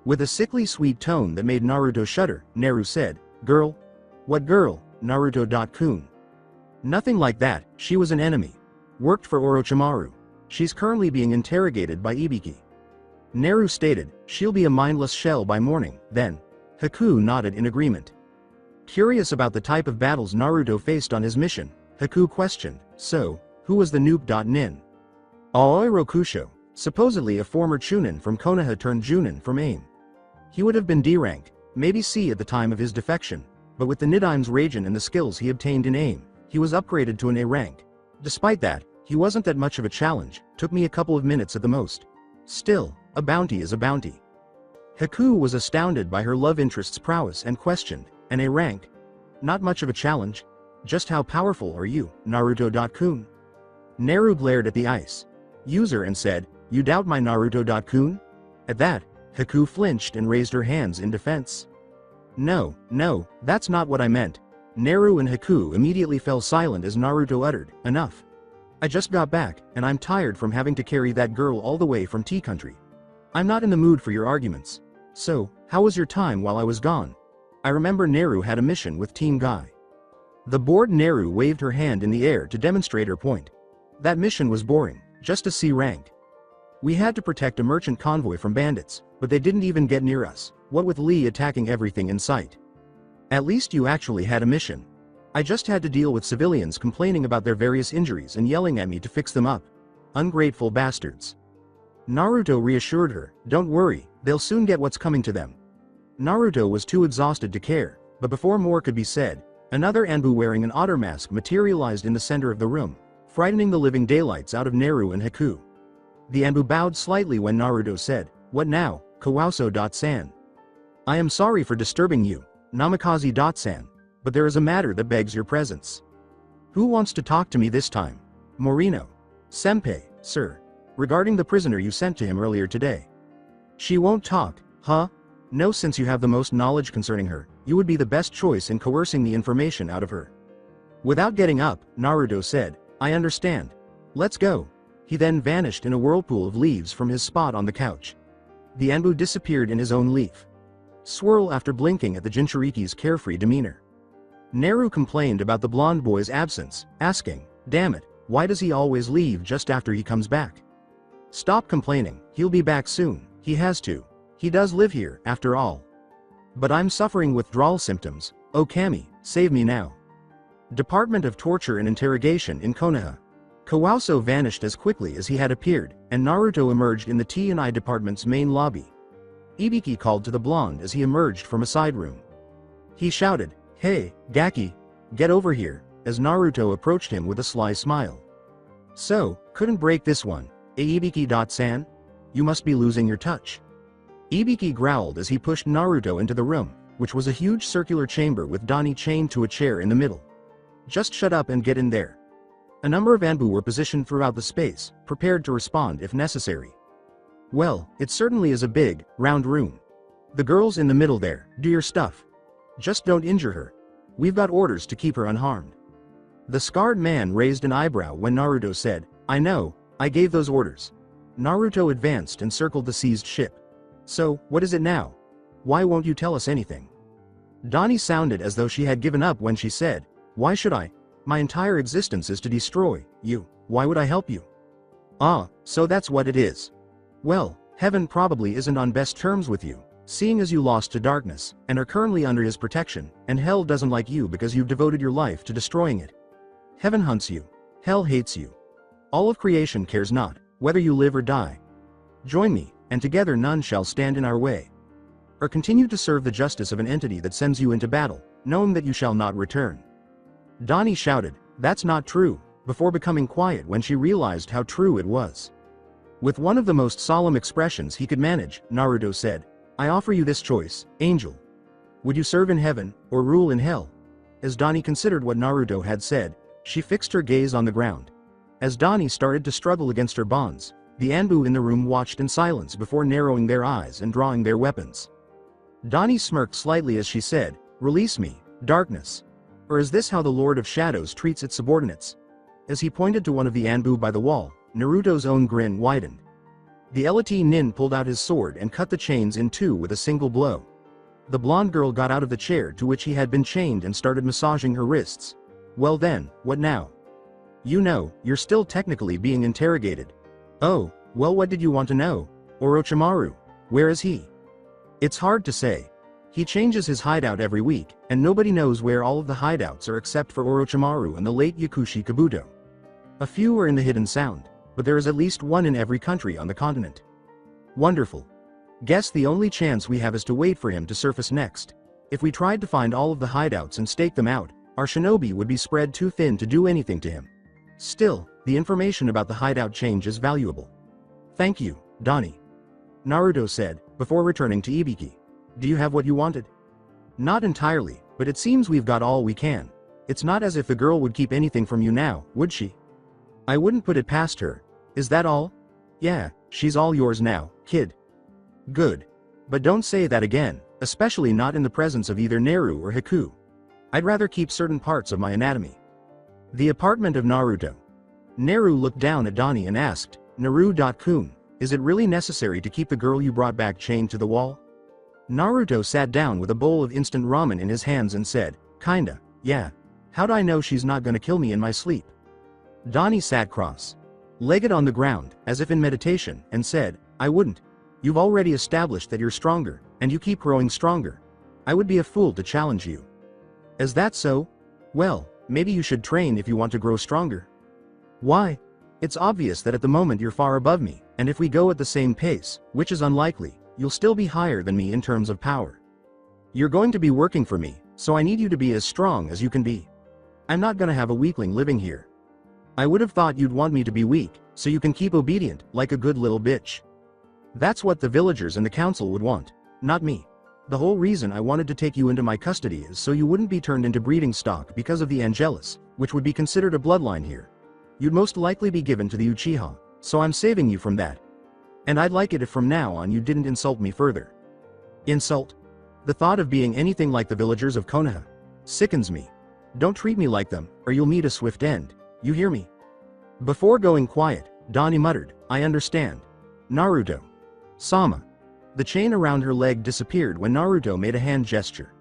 With a sickly sweet tone that made Naruto shudder, Naru said, "Girl? What girl, Naruto-kun?" "Nothing like that, she was an enemy. Worked for Orochimaru. She's currently being interrogated by Ibiki." Naru stated, "She'll be a mindless shell by morning, then." Haku nodded in agreement. Curious about the type of battles Naruto faced on his mission, Haku questioned, "So, who was the Nuke.Nin?" Aoi Rokusho, supposedly a former Chunin from Konoha turned Junin from AIM. He would have been D rank, maybe C at the time of his defection, but with the Nidaim's Raijin and the skills he obtained in AIM, he was upgraded to an A rank. Despite that, he wasn't that much of a challenge, took me a couple of minutes at the most. Still, a bounty is a bounty. Haku was astounded by her love interest's prowess and questioned, "An A rank? Not much of a challenge? Just how powerful are you, Naruto-kun?" Naru glared at the ice user and said, "You doubt my Naruto-kun?" At that, Haku flinched and raised her hands in defense. No, that's not what I meant." Naru and Haku immediately fell silent as Naruto uttered, "Enough. I just got back, and I'm tired from having to carry that girl all the way from T-Country. I'm not in the mood for your arguments. So, how was your time while I was gone? I remember Naru had a mission with Team Guy." The bored Naru waved her hand in the air to demonstrate her point. "That mission was boring, just a C rank. We had to protect a merchant convoy from bandits, but they didn't even get near us, what with Lee attacking everything in sight. At least you actually had a mission. I just had to deal with civilians complaining about their various injuries and yelling at me to fix them up. Ungrateful bastards." Naruto reassured her, "Don't worry, they'll soon get what's coming to them." Naruto was too exhausted to care, but before more could be said, another Anbu wearing an otter mask materialized in the center of the room, frightening the living daylights out of Naru and Haku. The Anbu bowed slightly when Naruto said, "What now, Kawauso-san? I am sorry for disturbing you, Namikaze-san, but there is a matter that begs your presence." "Who wants to talk to me this time?" "Morino. Senpai, sir. Regarding the prisoner you sent to him earlier today." "She won't talk, huh? No, since you have the most knowledge concerning her, you would be the best choice in coercing the information out of her." Without getting up, Naruto said, "I understand. Let's go." He then vanished in a whirlpool of leaves from his spot on the couch. The Anbu disappeared in his own leaf swirl after blinking at the Jinchuriki's carefree demeanor. Naru complained about the blonde boy's absence, asking, "Damn it, why does he always leave just after he comes back? Stop complaining, he'll be back soon, he has to. He does live here, after all." "But I'm suffering withdrawal symptoms, oh Kami, save me now." Department of Torture and Interrogation in Konoha. Kawauso vanished as quickly as he had appeared, and Naruto emerged in the T&I department's main lobby. Ibiki called to the blonde as he emerged from a side room. He shouted, "Hey, Gaki, get over here," as Naruto approached him with a sly smile. "So, couldn't break this one, eh Ibiki-san? you must be losing your touch. Ibiki growled as he pushed Naruto into the room, which was a huge circular chamber with Donnie chained to a chair in the middle. Just shut up and get in there. A number of Anbu were positioned throughout the space, prepared to respond if necessary. Well, it certainly is a big, round room. The girl's in the middle there, do your stuff. Just don't injure her. We've got orders to keep her unharmed. The scarred man raised an eyebrow when Naruto said, I know, I gave those orders. Naruto advanced and circled the seized ship. So, what is it now? Why won't you tell us anything? Donnie sounded as though she had given up when she said, Why should I? My entire existence is to destroy you. Why would I help you? Ah, so that's what it is. Well, heaven probably isn't on best terms with you, seeing as you lost to darkness, and are currently under his protection, and hell doesn't like you because you've devoted your life to destroying it. Heaven hunts you. Hell hates you. All of creation cares not, whether you live or die. Join me, and together none shall stand in our way. Or continue to serve the justice of an entity that sends you into battle, knowing that you shall not return. Donnie shouted, That's not true, before becoming quiet when she realized how true it was. With one of the most solemn expressions he could manage, Naruto said, I offer you this choice, Angel. Would you serve in heaven, or rule in hell? As Donnie considered what Naruto had said, she fixed her gaze on the ground. As Donnie started to struggle against her bonds, the Anbu in the room watched in silence before narrowing their eyes and drawing their weapons. Donnie smirked slightly as she said, Release me, darkness. Or is this how the Lord of Shadows treats its subordinates? As he pointed to one of the Anbu by the wall, Naruto's own grin widened. The LT Nin pulled out his sword and cut the chains in two with a single blow. The blonde girl got out of the chair to which he had been chained and started massaging her wrists. Well then, what now? You know, you're still technically being interrogated. Oh, well, what did you want to know? Orochimaru, where is he? It's hard to say. He changes his hideout every week, and nobody knows where all of the hideouts are except for Orochimaru and the late Yakushi Kabuto. A few are in the Hidden Sound, but there is at least one in every country on the continent. Wonderful. Guess the only chance we have is to wait for him to surface next. If we tried to find all of the hideouts and stake them out, our shinobi would be spread too thin to do anything to him. Still, the information about the hideout change is valuable. Thank you, Donnie. Naruto said, before returning to Ibiki. Do you have what you wanted? Not entirely, but it seems we've got all we can. It's not as if the girl would keep anything from you now, would she? I wouldn't put it past her. Is that all? Yeah, she's all yours now, kid. Good. But don't say that again, especially not in the presence of either Neru or Haku. I'd rather keep certain parts of my anatomy. The apartment of Naruto. Neru looked down at Donnie and asked, Naru-kun, is it really necessary to keep the girl you brought back chained to the wall? Naruto sat down with a bowl of instant ramen in his hands and said, Kinda, yeah. How'd I know she's not gonna kill me in my sleep? Donnie sat cross-legged on the ground, as if in meditation, and said, I wouldn't. You've already established that you're stronger, and you keep growing stronger. I would be a fool to challenge you. Is that so? Well, maybe you should train if you want to grow stronger. Why? It's obvious that at the moment you're far above me, and if we go at the same pace, which is unlikely, you'll still be higher than me in terms of power. You're going to be working for me, so I need you to be as strong as you can be. I'm not gonna have a weakling living here. I would have thought you'd want me to be weak, so you can keep obedient, like a good little bitch. That's what the villagers and the council would want, not me. The whole reason I wanted to take you into my custody is so you wouldn't be turned into breeding stock because of the Angelus, which would be considered a bloodline here. You'd most likely be given to the Uchiha, so I'm saving you from that. And I'd like it if from now on you didn't insult me further. Insult? The thought of being anything like the villagers of Konoha sickens me. Don't treat me like them, or you'll meet a swift end, you hear me? Before going quiet, Donnie muttered, I understand. Naruto. Sama. The chain around her leg disappeared when Naruto made a hand gesture.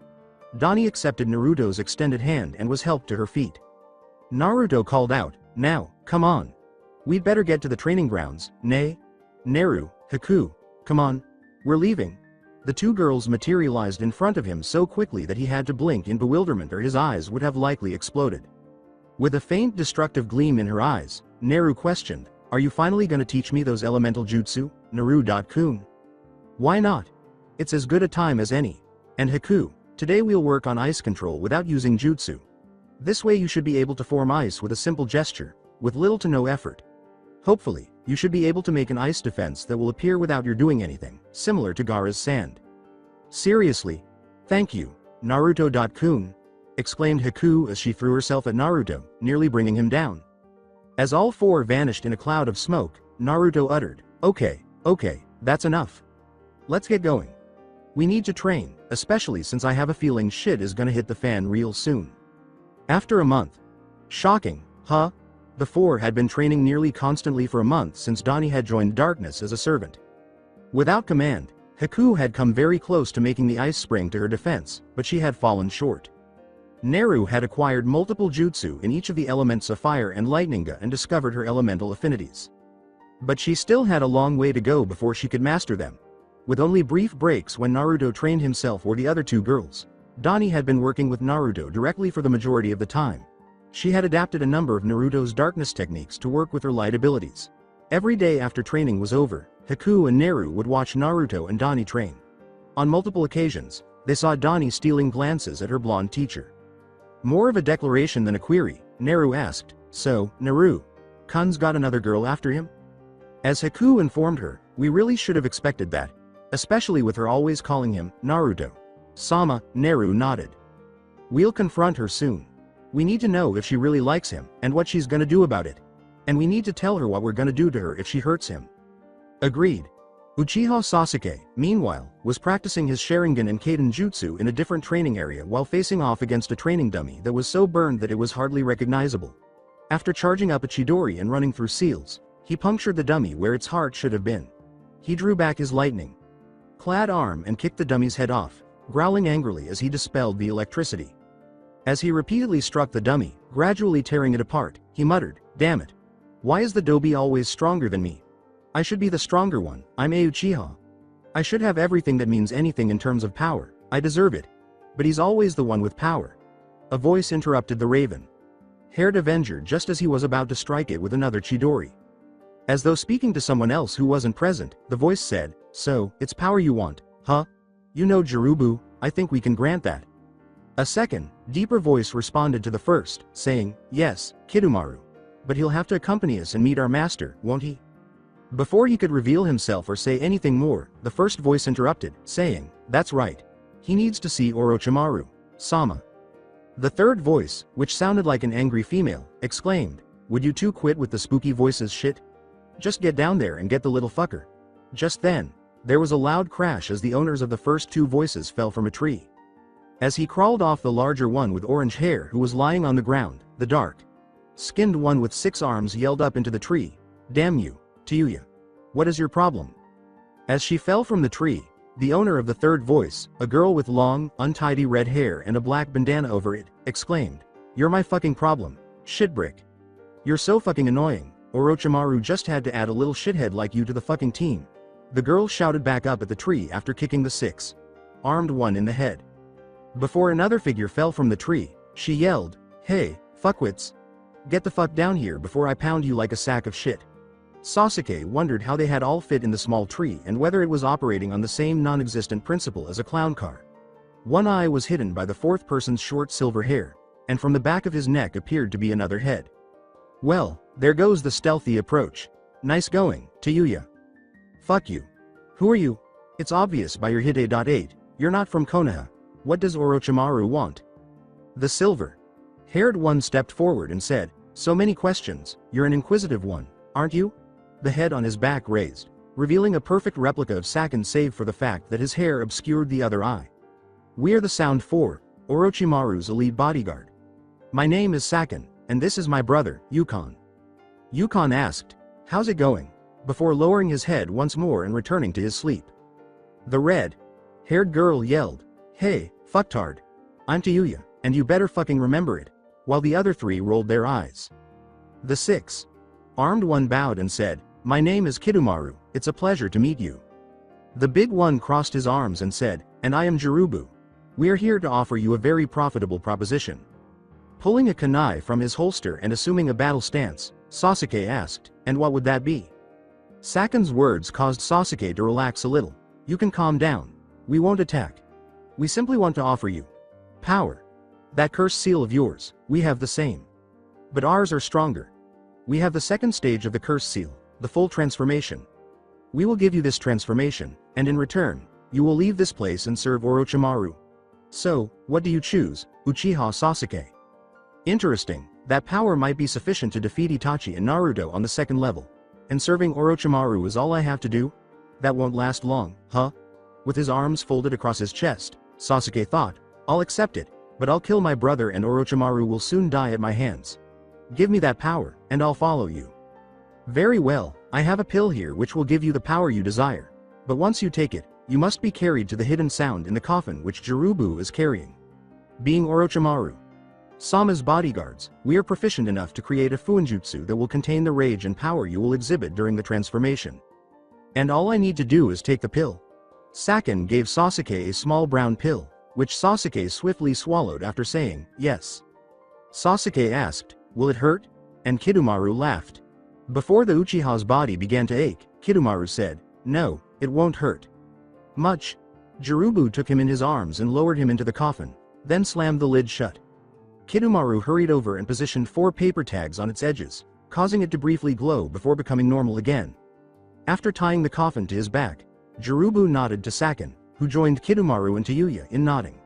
Donnie accepted Naruto's extended hand and was helped to her feet. Naruto called out, now, come on. We'd better get to the training grounds, nay? Neru, Haku, come on. We're leaving. The two girls materialized in front of him so quickly that he had to blink in bewilderment or his eyes would have likely exploded. With a faint destructive gleam in her eyes, Neru questioned, are you finally gonna teach me those elemental jutsu, Naru-kun? Why not? It's as good a time as any. And Haku, today we'll work on ice control without using jutsu. This way you should be able to form ice with a simple gesture, with little to no effort. Hopefully, you should be able to make an ice defense that will appear without your doing anything, similar to Gaara's sand. Seriously? Thank you, Naruto-kun, exclaimed Haku as she threw herself at Naruto, nearly bringing him down. As all four vanished in a cloud of smoke, Naruto uttered, okay, that's enough. Let's get going. We need to train, especially since I have a feeling shit is gonna hit the fan real soon. After a month. Shocking, huh? The four had been training nearly constantly for a month since Donnie had joined Darkness as a servant. Without command, Haku had come very close to making the ice spring to her defense, but she had fallen short. Neru had acquired multiple jutsu in each of the elements of fire and lightning and discovered her elemental affinities. But she still had a long way to go before she could master them. With only brief breaks when Naruto trained himself or the other two girls, Donnie had been working with Naruto directly for the majority of the time. She had adapted a number of Naruto's darkness techniques to work with her light abilities. Every day after training was over, Haku and Neru would watch Naruto and Donnie train. On multiple occasions, they saw Donnie stealing glances at her blonde teacher. More of a declaration than a query, Neru asked, "So, Naru-kun's got another girl after him?" As Haku informed her, we really should have expected that, especially with her always calling him Naruto-sama. Neru nodded. We'll confront her soon. We need to know if she really likes him and what she's gonna do about it. And we need to tell her what we're gonna do to her if she hurts him. Agreed. Uchiha Sasuke, meanwhile, was practicing his Sharingan and Kaden Jutsu in a different training area while facing off against a training dummy that was so burned that it was hardly recognizable. After charging up a Chidori and running through seals, he punctured the dummy where its heart should have been. He drew back his lightning-clad arm and kicked the dummy's head off, growling angrily as he dispelled the electricity. As he repeatedly struck the dummy, gradually tearing it apart, he muttered, "Damn it. Why is the Dobi always stronger than me? I should be the stronger one, I'm a Uchiha. I should have everything that means anything in terms of power, I deserve it. But he's always the one with power." A voice interrupted the raven-haired Avenger just as he was about to strike it with another Chidori. As though speaking to someone else who wasn't present, the voice said, "So, it's power you want, huh? You know Jirubu, I think we can grant that." A second, deeper voice responded to the first, saying, "Yes, Kidomaru. But he'll have to accompany us and meet our master, won't he?" Before he could reveal himself or say anything more, the first voice interrupted, saying, "That's right. He needs to see Orochimaru-sama." The third voice, which sounded like an angry female, exclaimed, "Would you two quit with the spooky voices shit? Just get down there and get the little fucker." Just then, there was a loud crash as the owners of the first two voices fell from a tree. As he crawled off the larger one with orange hair who was lying on the ground, the dark-skinned one with 6 arms yelled up into the tree, "Damn you, Tayuya. What is your problem?" As she fell from the tree, the owner of the third voice, a girl with long, untidy red hair and a black bandana over it, exclaimed, "You're my fucking problem, shitbrick. You're so fucking annoying. Orochimaru just had to add a little shithead like you to the fucking team." The girl shouted back up at the tree after kicking the 6-armed one in the head. Before another figure fell from the tree, she yelled, "Hey, fuckwits. Get the fuck down here before I pound you like a sack of shit." Sasuke wondered how they had all fit in the small tree and whether it was operating on the same non-existent principle as a clown car. One eye was hidden by the fourth person's short silver hair, and from the back of his neck appeared to be another head. "Well, there goes the stealthy approach. Nice going, Tayuya." "Fuck you. Who are you? It's obvious by your Hide.8, you're not from Konoha. What does Orochimaru want?" The silver-haired one stepped forward and said, "So many questions, you're an inquisitive one, aren't you?" The head on his back raised, revealing a perfect replica of Saken save for the fact that his hair obscured the other eye. "We're the Sound 4, Orochimaru's elite bodyguard. My name is Saken, and this is my brother, Yukon." Yukon asked, "How's it going?" before lowering his head once more and returning to his sleep. The red-haired girl yelled, "Hey, fucktard. I'm Tayuya, and you better fucking remember it," while the other 3 rolled their eyes. The 6-armed one bowed and said, "My name is Kidomaru, it's a pleasure to meet you." The big one crossed his arms and said, "And I am Jirubu. We are here to offer you a very profitable proposition." Pulling a kunai from his holster and assuming a battle stance, Sasuke asked, "And what would that be?" Saken's words caused Sasuke to relax a little. "You can calm down. We won't attack. We simply want to offer you power. That cursed seal of yours, we have the same. But ours are stronger. We have the second stage of the cursed seal, The full transformation. We will give you this transformation, and in return, you will leave this place and serve Orochimaru. So, what do you choose, Uchiha Sasuke? Interesting, that power might be sufficient to defeat Itachi and Naruto on the second level. And serving Orochimaru is all I have to do? That won't last long, huh? With his arms folded across his chest, Sasuke thought, I'll accept it, but I'll kill my brother and Orochimaru will soon die at my hands. Give me that power, and I'll follow you. Very well, I have a pill here which will give you the power you desire. But once you take it, you must be carried to the hidden sound in the coffin which Jirubu is carrying. Being Orochimaru, Sama's bodyguards, we are proficient enough to create a fuinjutsu that will contain the rage and power you will exhibit during the transformation. And all I need to do is take the pill. Saken gave Sasuke a small brown pill, which Sasuke swiftly swallowed after saying, yes. Sasuke asked, will it hurt? And Kidomaru laughed. Before the Uchiha's body began to ache, Kidomaru said, no, it won't hurt much. Jirubu took him in his arms and lowered him into the coffin, then slammed the lid shut. Kidomaru hurried over and positioned 4 paper tags on its edges, causing it to briefly glow before becoming normal again. After tying the coffin to his back, Jirubu nodded to Saken, who joined Kidomaru and Tayuya in nodding.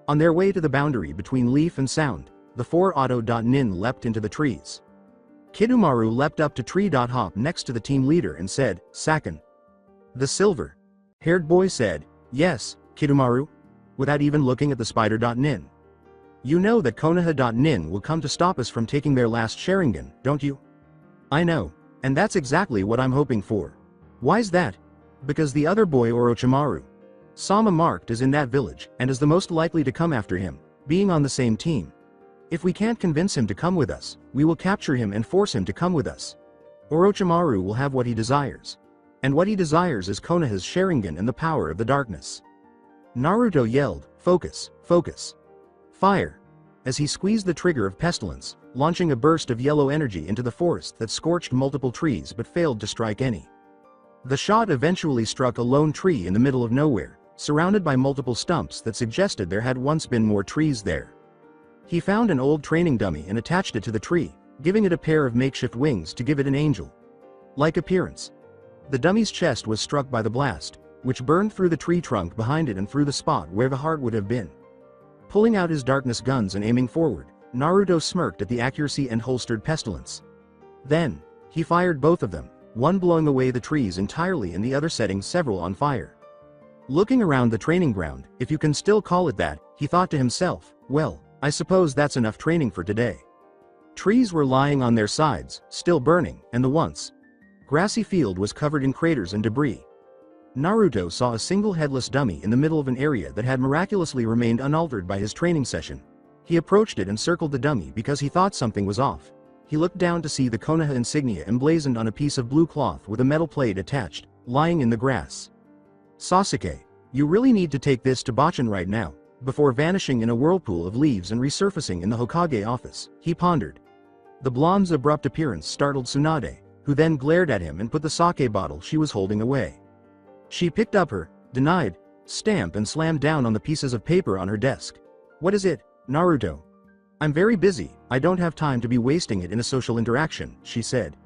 On their way to the boundary between leaf and sound, the 4 Auto.Nin leapt into the trees. Kidomaru leapt up to Tree.Hop next to the team leader and said, Saken. The silver-haired boy said, yes, Kidomaru, without even looking at the Spider.Nin. You know that Konoha.Nin will come to stop us from taking their last Sharingan, don't you? I know, and that's exactly what I'm hoping for. Why's that? Because the other boy Orochimaru, Sama marked is in that village and is the most likely to come after him, being on the same team. If we can't convince him to come with us, we will capture him and force him to come with us. Orochimaru will have what he desires. And what he desires is Konoha's Sharingan and the power of the darkness. Naruto yelled, focus, focus. Fire! As he squeezed the trigger of Pestilence, launching a burst of yellow energy into the forest that scorched multiple trees but failed to strike any. The shot eventually struck a lone tree in the middle of nowhere, surrounded by multiple stumps that suggested there had once been more trees there. He found an old training dummy and attached it to the tree, giving it a pair of makeshift wings to give it an angel-like appearance. The dummy's chest was struck by the blast, which burned through the tree trunk behind it and through the spot where the heart would have been. Pulling out his darkness guns and aiming forward, Naruto smirked at the accuracy and holstered Pestilence. Then, he fired both of them, one blowing away the trees entirely and the other setting several on fire. Looking around the training ground, if you can still call it that, he thought to himself, well, I suppose that's enough training for today. Trees were lying on their sides, still burning, and the once grassy field was covered in craters and debris. Naruto saw a single headless dummy in the middle of an area that had miraculously remained unaltered by his training session. He approached it and circled the dummy because he thought something was off. He looked down to see the Konoha insignia emblazoned on a piece of blue cloth with a metal plate attached, lying in the grass. Sasuke, you really need to take this to Bachin right now, before vanishing in a whirlpool of leaves and resurfacing in the Hokage office, he pondered. The blonde's abrupt appearance startled Tsunade, who then glared at him and put the sake bottle she was holding away. She picked up her denied stamp and slammed down on the pieces of paper on her desk. What is it, Naruto? I'm very busy, I don't have time to be wasting it in a social interaction, she said.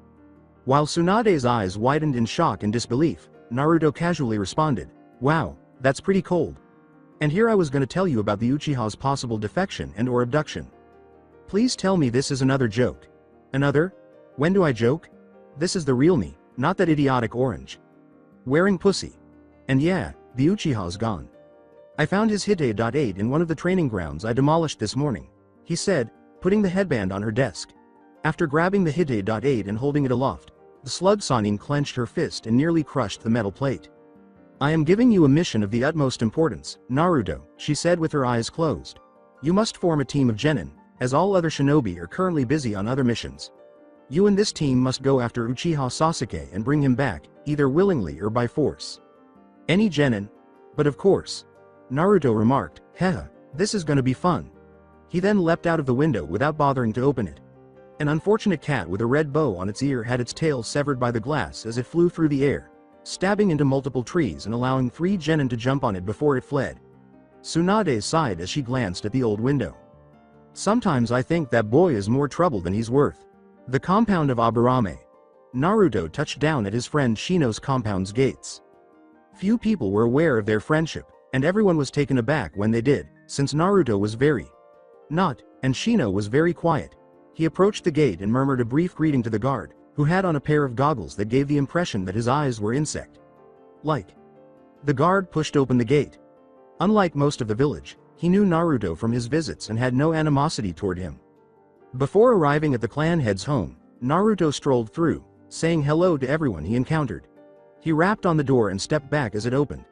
While Tsunade's eyes widened in shock and disbelief, Naruto casually responded, wow, that's pretty cold. And here I was going to tell you about the Uchiha's possible defection and or abduction. Please tell me this is another joke. Another? When do I joke? This is the real me, not that idiotic orange wearing pussy. And yeah, the Uchiha's gone. I found his Hite.8 in one of the training grounds I demolished this morning, he said, putting the headband on her desk. After grabbing the Hite.8 and holding it aloft, the slug Sanin clenched her fist and nearly crushed the metal plate. I am giving you a mission of the utmost importance, Naruto, she said with her eyes closed. You must form a team of genin, as all other shinobi are currently busy on other missions. You and this team must go after Uchiha Sasuke and bring him back, either willingly or by force. Any genin? But of course. Naruto remarked, heh, this is gonna be fun. He then leapt out of the window without bothering to open it. An unfortunate cat with a red bow on its ear had its tail severed by the glass as it flew through the air, stabbing into multiple trees and allowing 3 genin to jump on it before it fled. Tsunade sighed as she glanced at the old window. Sometimes I think that boy is more trouble than he's worth. The compound of Aburame. Naruto touched down at his friend Shino's compound's gates. Few people were aware of their friendship, and everyone was taken aback when they did, since Naruto was very not, and Shino was very quiet. He approached the gate and murmured a brief greeting to the guard, who had on a pair of goggles that gave the impression that his eyes were insect-like. The guard pushed open the gate. Unlike most of the village, he knew Naruto from his visits and had no animosity toward him. Before arriving at the clan head's home, Naruto strolled through, saying hello to everyone he encountered. He rapped on the door and stepped back as it opened.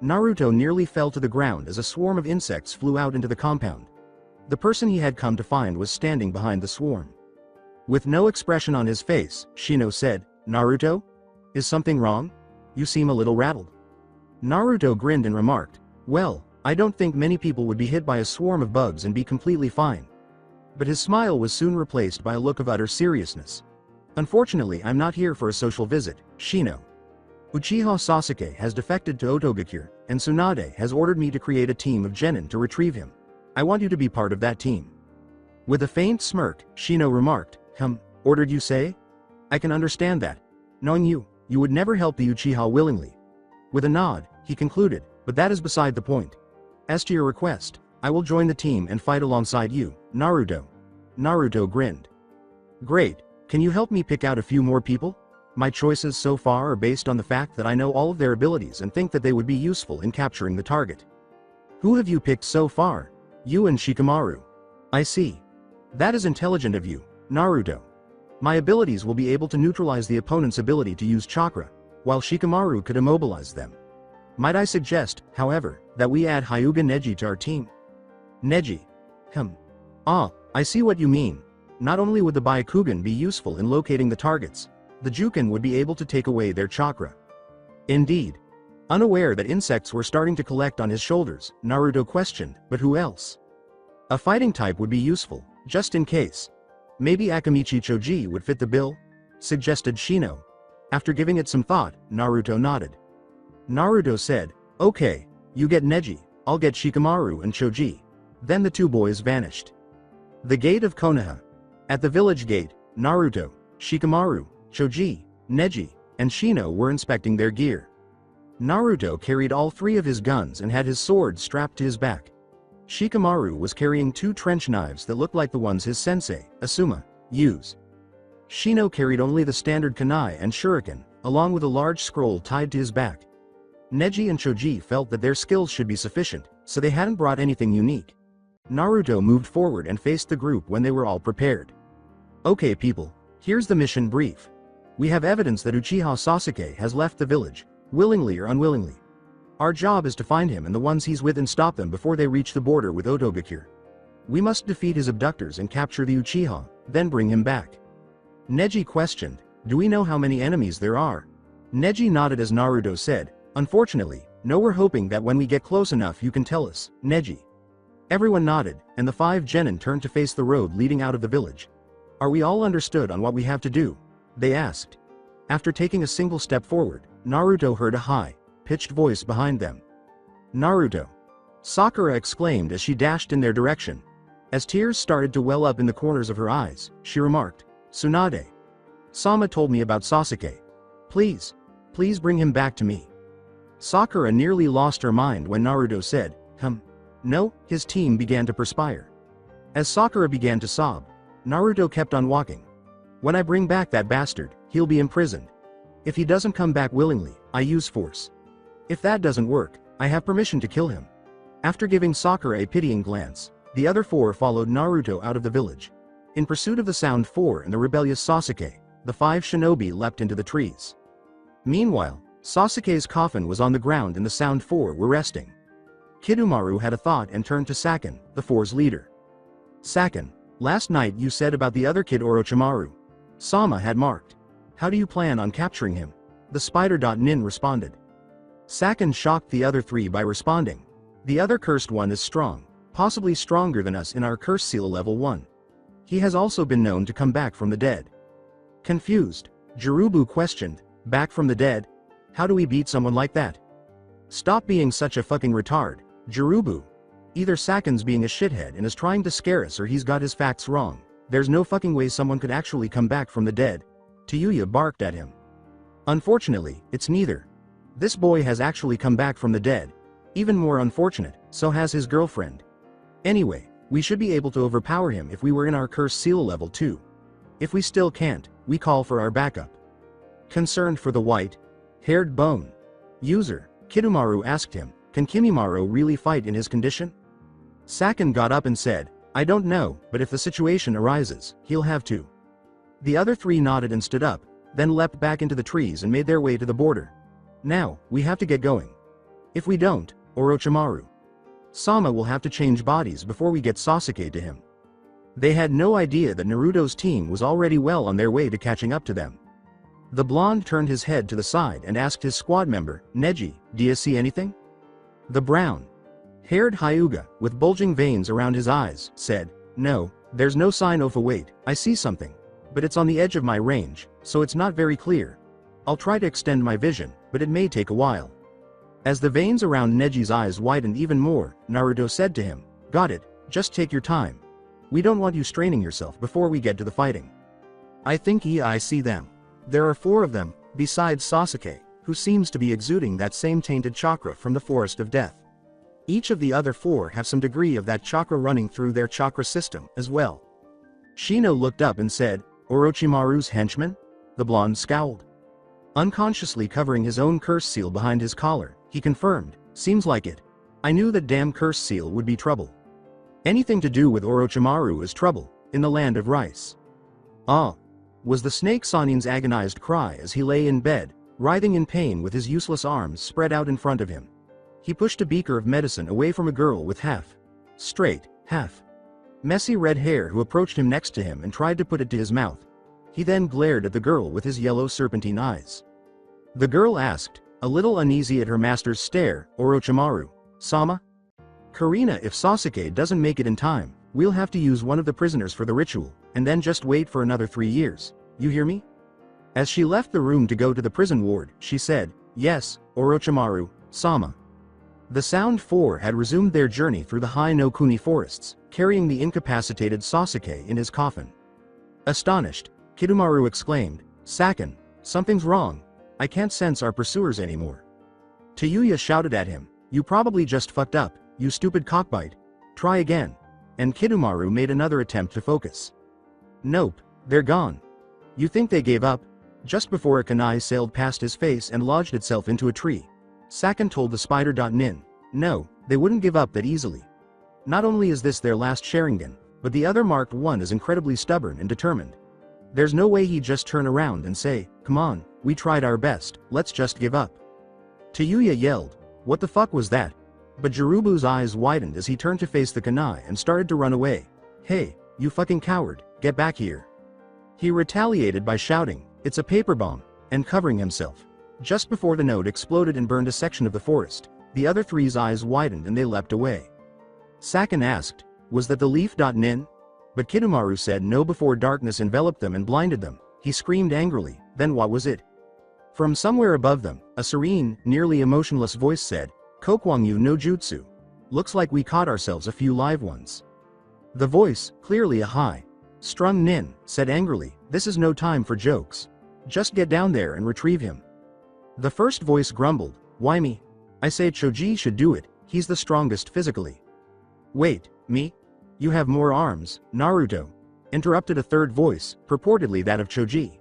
Naruto nearly fell to the ground as a swarm of insects flew out into the compound. The person he had come to find was standing behind the swarm. With no expression on his face, Shino said, "Naruto? Is something wrong? You seem a little rattled." Naruto grinned and remarked, "Well, I don't think many people would be hit by a swarm of bugs and be completely fine." But his smile was soon replaced by a look of utter seriousness. "Unfortunately, I'm not here for a social visit, Shino. Uchiha Sasuke has defected to Otogakure, and Tsunade has ordered me to create a team of genin to retrieve him. I want you to be part of that team." With a faint smirk, Shino remarked, "Ordered you say? I can understand that. Knowing you, you would never help the Uchiha willingly." With a nod, he concluded, "But that is beside the point. As to your request, I will join the team and fight alongside you, Naruto." Naruto grinned. "Great, can you help me pick out a few more people? My choices so far are based on the fact that I know all of their abilities and think that they would be useful in capturing the target." "Who have you picked so far?" "You and Shikamaru." "I see. That is intelligent of you, Naruto. My abilities will be able to neutralize the opponent's ability to use chakra, while Shikamaru could immobilize them. Might I suggest, however, that we add Hyuga Neji to our team?" "Neji? I see what you mean. Not only would the Byakugan be useful in locating the targets, the Jukin would be able to take away their chakra." Indeed. Unaware that insects were starting to collect on his shoulders, Naruto questioned, "But who else?" "A fighting type would be useful, just in case. Maybe Akamichi Choji would fit the bill?" suggested Shino. After giving it some thought, Naruto nodded. Naruto said, "Okay, you get Neji, I'll get Shikamaru and Choji." Then the two boys vanished. The gate of Konoha. At the village gate, Naruto, Shikamaru, Choji, Neji, and Shino were inspecting their gear. Naruto carried all three of his guns and had his sword strapped to his back. Shikamaru was carrying two trench knives that looked like the ones his sensei, Asuma, used. Shino carried only the standard kunai and shuriken, along with a large scroll tied to his back. Neji and Choji felt that their skills should be sufficient, so they hadn't brought anything unique. Naruto moved forward and faced the group when they were all prepared. "Okay people, here's the mission brief. We have evidence that Uchiha Sasuke has left the village, willingly or unwillingly. Our job is to find him and the ones he's with and stop them before they reach the border with Otogakure. We must defeat his abductors and capture the Uchiha, then bring him back." Neji questioned, "Do we know how many enemies there are?" Neji nodded as Naruto said, "Unfortunately, no, we're hoping that when we get close enough you can tell us, Neji." Everyone nodded, and the five genin turned to face the road leading out of the village. "Are we all understood on what we have to do?" they asked. After taking a single step forward, Naruto heard a high-pitched voice behind them. "Naruto!" Sakura exclaimed as she dashed in their direction. As tears started to well up in the corners of her eyes, she remarked, "Tsunade. Sama told me about Sasuke. Please bring him back to me." Sakura nearly lost her mind when Naruto said, No, his team began to perspire. As Sakura began to sob, Naruto kept on walking. "When I bring back that bastard, he'll be imprisoned. If he doesn't come back willingly, I use force. If that doesn't work, I have permission to kill him." After giving Sakura a pitying glance, the other four followed Naruto out of the village. In pursuit of the Sound Four and the rebellious Sasuke, the five shinobi leapt into the trees. Meanwhile, Sasuke's coffin was on the ground and the Sound Four were resting. Kidomaru had a thought and turned to Saken, the four's leader. "Saken, last night you said about the other kid Orochimaru. Sama had marked. How do you plan on capturing him?" the Spider.Nin responded. Saken shocked the other three by responding, "The other cursed one is strong, possibly stronger than us in our curse seal level 1. He has also been known to come back from the dead." Confused, Jirubu questioned, "Back from the dead? How do we beat someone like that?" "Stop being such a fucking retard, Jirubu. Either Saken's being a shithead and is trying to scare us or he's got his facts wrong. There's no fucking way someone could actually come back from the dead." Tayuya barked at him. Unfortunately, it's neither. This boy has actually come back from the dead. Even more unfortunate, so has his girlfriend. Anyway, we should be able to overpower him if we were in our curse seal level 2. If we still can't, we call for our backup. Concerned for the white-haired bone user, Kidomaru asked him, can Kimimaro really fight in his condition? Saken got up and said, I don't know, but if the situation arises, he'll have to. The other three nodded and stood up, then leapt back into the trees and made their way to the border. Now, we have to get going. If we don't, Orochimaru Sama will have to change bodies before we get Sasuke to him. They had no idea that Naruto's team was already well on their way to catching up to them. The blonde turned his head to the side and asked his squad member, Neji, do you see anything? The brown-haired Hyuga, with bulging veins around his eyes, said, no, there's no sign of a wait, I see something. But it's on the edge of my range, so it's not very clear. I'll try to extend my vision, but it may take a while. As the veins around Neji's eyes widened even more, Naruto said to him, got it, just take your time. We don't want you straining yourself before we get to the fighting. I think I see them. There are 4 of them, besides Sasuke, who seems to be exuding that same tainted chakra from the Forest of Death. Each of the other 4 have some degree of that chakra running through their chakra system as well. Shino looked up and said, Orochimaru's henchman? The blonde scowled. Unconsciously covering his own curse seal behind his collar, he confirmed, seems like it. I knew that damn curse seal would be trouble. Anything to do with Orochimaru is trouble, in the land of rice. Ah! Was the snake Sanin's agonized cry as he lay in bed, writhing in pain with his useless arms spread out in front of him. He pushed a beaker of medicine away from a girl with half-straight, half-messy red hair who approached him next to him and tried to put it to his mouth. He then glared at the girl with his yellow serpentine eyes. The girl asked, a little uneasy at her master's stare, Orochimaru, Sama? Karina, if Sasuke doesn't make it in time, we'll have to use one of the prisoners for the ritual, and then just wait for another 3 years, you hear me? As she left the room to go to the prison ward, she said, yes, Orochimaru, Sama. The Sound Four had resumed their journey through the high no Kuni forests, carrying the incapacitated Sasuke in his coffin. Astonished, Kidomaru exclaimed, Saken, something's wrong. I can't sense our pursuers anymore. Tayuya shouted at him, you probably just fucked up, you stupid cockbite. Try again. And Kidomaru made another attempt to focus. Nope, they're gone. You think they gave up? Just before a kunai sailed past his face and lodged itself into a tree. Saken told the spider.nin, no, they wouldn't give up that easily. Not only is this their last Sharingan, but the other marked one is incredibly stubborn and determined. There's no way he'd just turn around and say, come on, we tried our best, let's just give up. Tayuya yelled, what the fuck was that? But Jirubu's eyes widened as he turned to face the kunai and started to run away. Hey, you fucking coward, get back here. He retaliated by shouting, it's a paper bomb, and covering himself. Just before the note exploded and burned a section of the forest, the other three's eyes widened and they leapt away. Saken asked, was that the leaf.nin? But Kidomaru said no before darkness enveloped them and blinded them. He screamed angrily, then what was it? From somewhere above them, a serene, nearly emotionless voice said, Kokwangyu no jutsu. Looks like we caught ourselves a few live ones. The voice, clearly a high-strung nin, said angrily, this is no time for jokes. Just get down there and retrieve him. The first voice grumbled, why me? I say Choji should do it, he's the strongest physically. Wait, me? You have more arms, Naruto. Interrupted a third voice, purportedly that of Choji.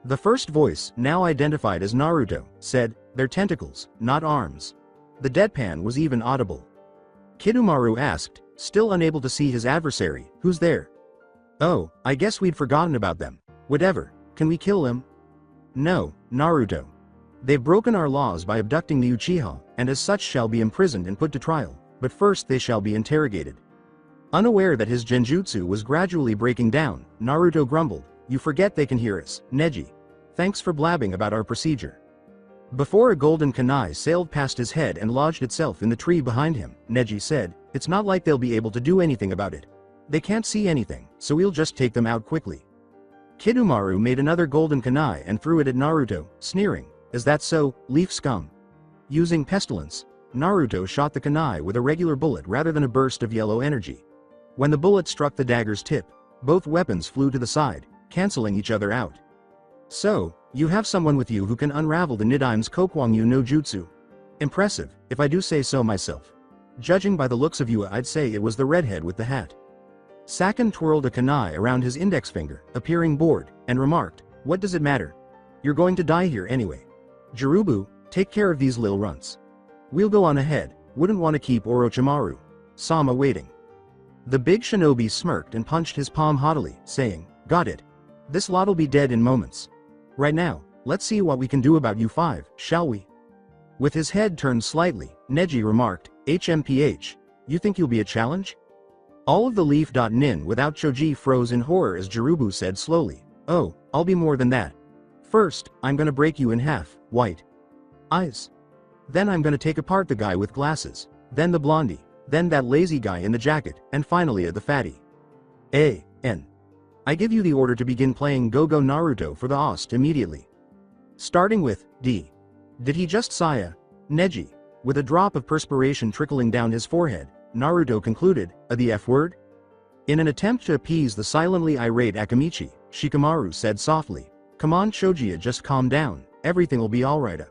The first voice, now identified as Naruto, said, they're tentacles, not arms. The deadpan was even audible. Kidomaru asked, still unable to see his adversary, who's there? Oh, I guess we'd forgotten about them. Whatever, can we kill them? No, Naruto. They've broken our laws by abducting the Uchiha, and as such shall be imprisoned and put to trial, but first they shall be interrogated. Unaware that his genjutsu was gradually breaking down, Naruto grumbled, you forget they can hear us, Neji. Thanks for blabbing about our procedure. Before a golden kunai sailed past his head and lodged itself in the tree behind him, Neji said, it's not like they'll be able to do anything about it. They can't see anything, so we'll just take them out quickly. Kidomaru made another golden kunai and threw it at Naruto, sneering, is that so, leaf scum? Using pestilence, Naruto shot the kunai with a regular bullet rather than a burst of yellow energy. When the bullet struck the dagger's tip, both weapons flew to the side, canceling each other out. So, you have someone with you who can unravel the Nidaim's Kokwangyu no Jutsu. Impressive, if I do say so myself. Judging by the looks of you, I'd say it was the redhead with the hat. Sakin twirled a kunai around his index finger, appearing bored, and remarked, "What does it matter? You're going to die here anyway. Jirubu, take care of these lil runts. We'll go on ahead, wouldn't want to keep Orochimaru Sama waiting." The big shinobi smirked and punched his palm haughtily, saying, "Got it. This lot'll be dead in moments. Right now, let's see what we can do about you five, shall we?" With his head turned slightly, Neji remarked, "HMPH, you think you'll be a challenge?" All of the Leaf.Nin without Choji froze in horror as Jirubu said slowly, "Oh, I'll be more than that. First, I'm gonna break you in half, white eyes. Then I'm gonna take apart the guy with glasses, then the blondie, then that lazy guy in the jacket, and finally the fatty. A.N. I give you the order to begin playing Go-Go Naruto for the Ost immediately. Starting with D." Did he just sigh? Neji, with a drop of perspiration trickling down his forehead, Naruto concluded, the F word? In an attempt to appease the silently irate Akamichi, Shikamaru said softly, "Come on Chojiya, just calm down, everything'll be alright.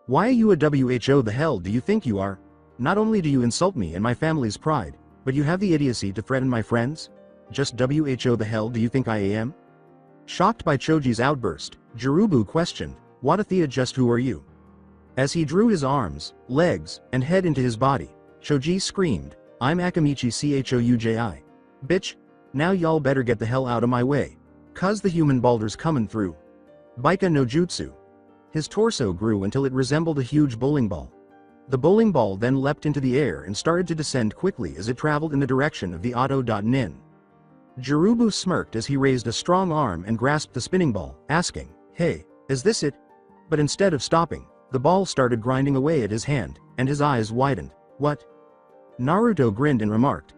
Why are you a WHO? The hell do you think you are? Not only do you insult me and my family's pride, but you have the idiocy to threaten my friends? Just WHO, the hell do you think I am?" Shocked by Choji's outburst, Jirubu questioned, "Whatif, just who are you?" As he drew his arms, legs, and head into his body, Choji screamed, "I'm Akamichi Chouji. Bitch, now y'all better get the hell out of my way, cuz the human boulder's coming through. Baika no Jutsu." His torso grew until it resembled a huge bowling ball. The bowling ball then leapt into the air and started to descend quickly as it traveled in the direction of the Auto.Nin. Jirubu smirked as he raised a strong arm and grasped the spinning ball, asking, "Hey, is this it?" But instead of stopping, the ball started grinding away at his hand, and his eyes widened. "What?" Naruto grinned and remarked,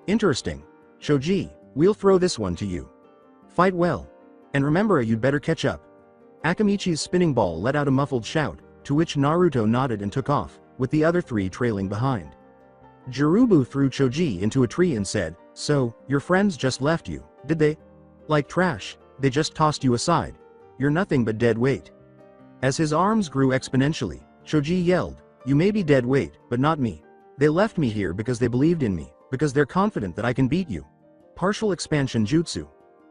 Interesting. Choji, we'll throw this one to you. Fight well. And remember, you'd better catch up." Akamichi's spinning ball let out a muffled shout, to which Naruto nodded and took off, with the other three trailing behind. Jirubu threw Choji into a tree and said, "So, your friends just left you, did they? Like trash, they just tossed you aside. You're nothing but dead weight." As his arms grew exponentially, Choji yelled, "You may be dead weight, but not me. They left me here because they believed in me, because they're confident that I can beat you." Partial expansion jutsu.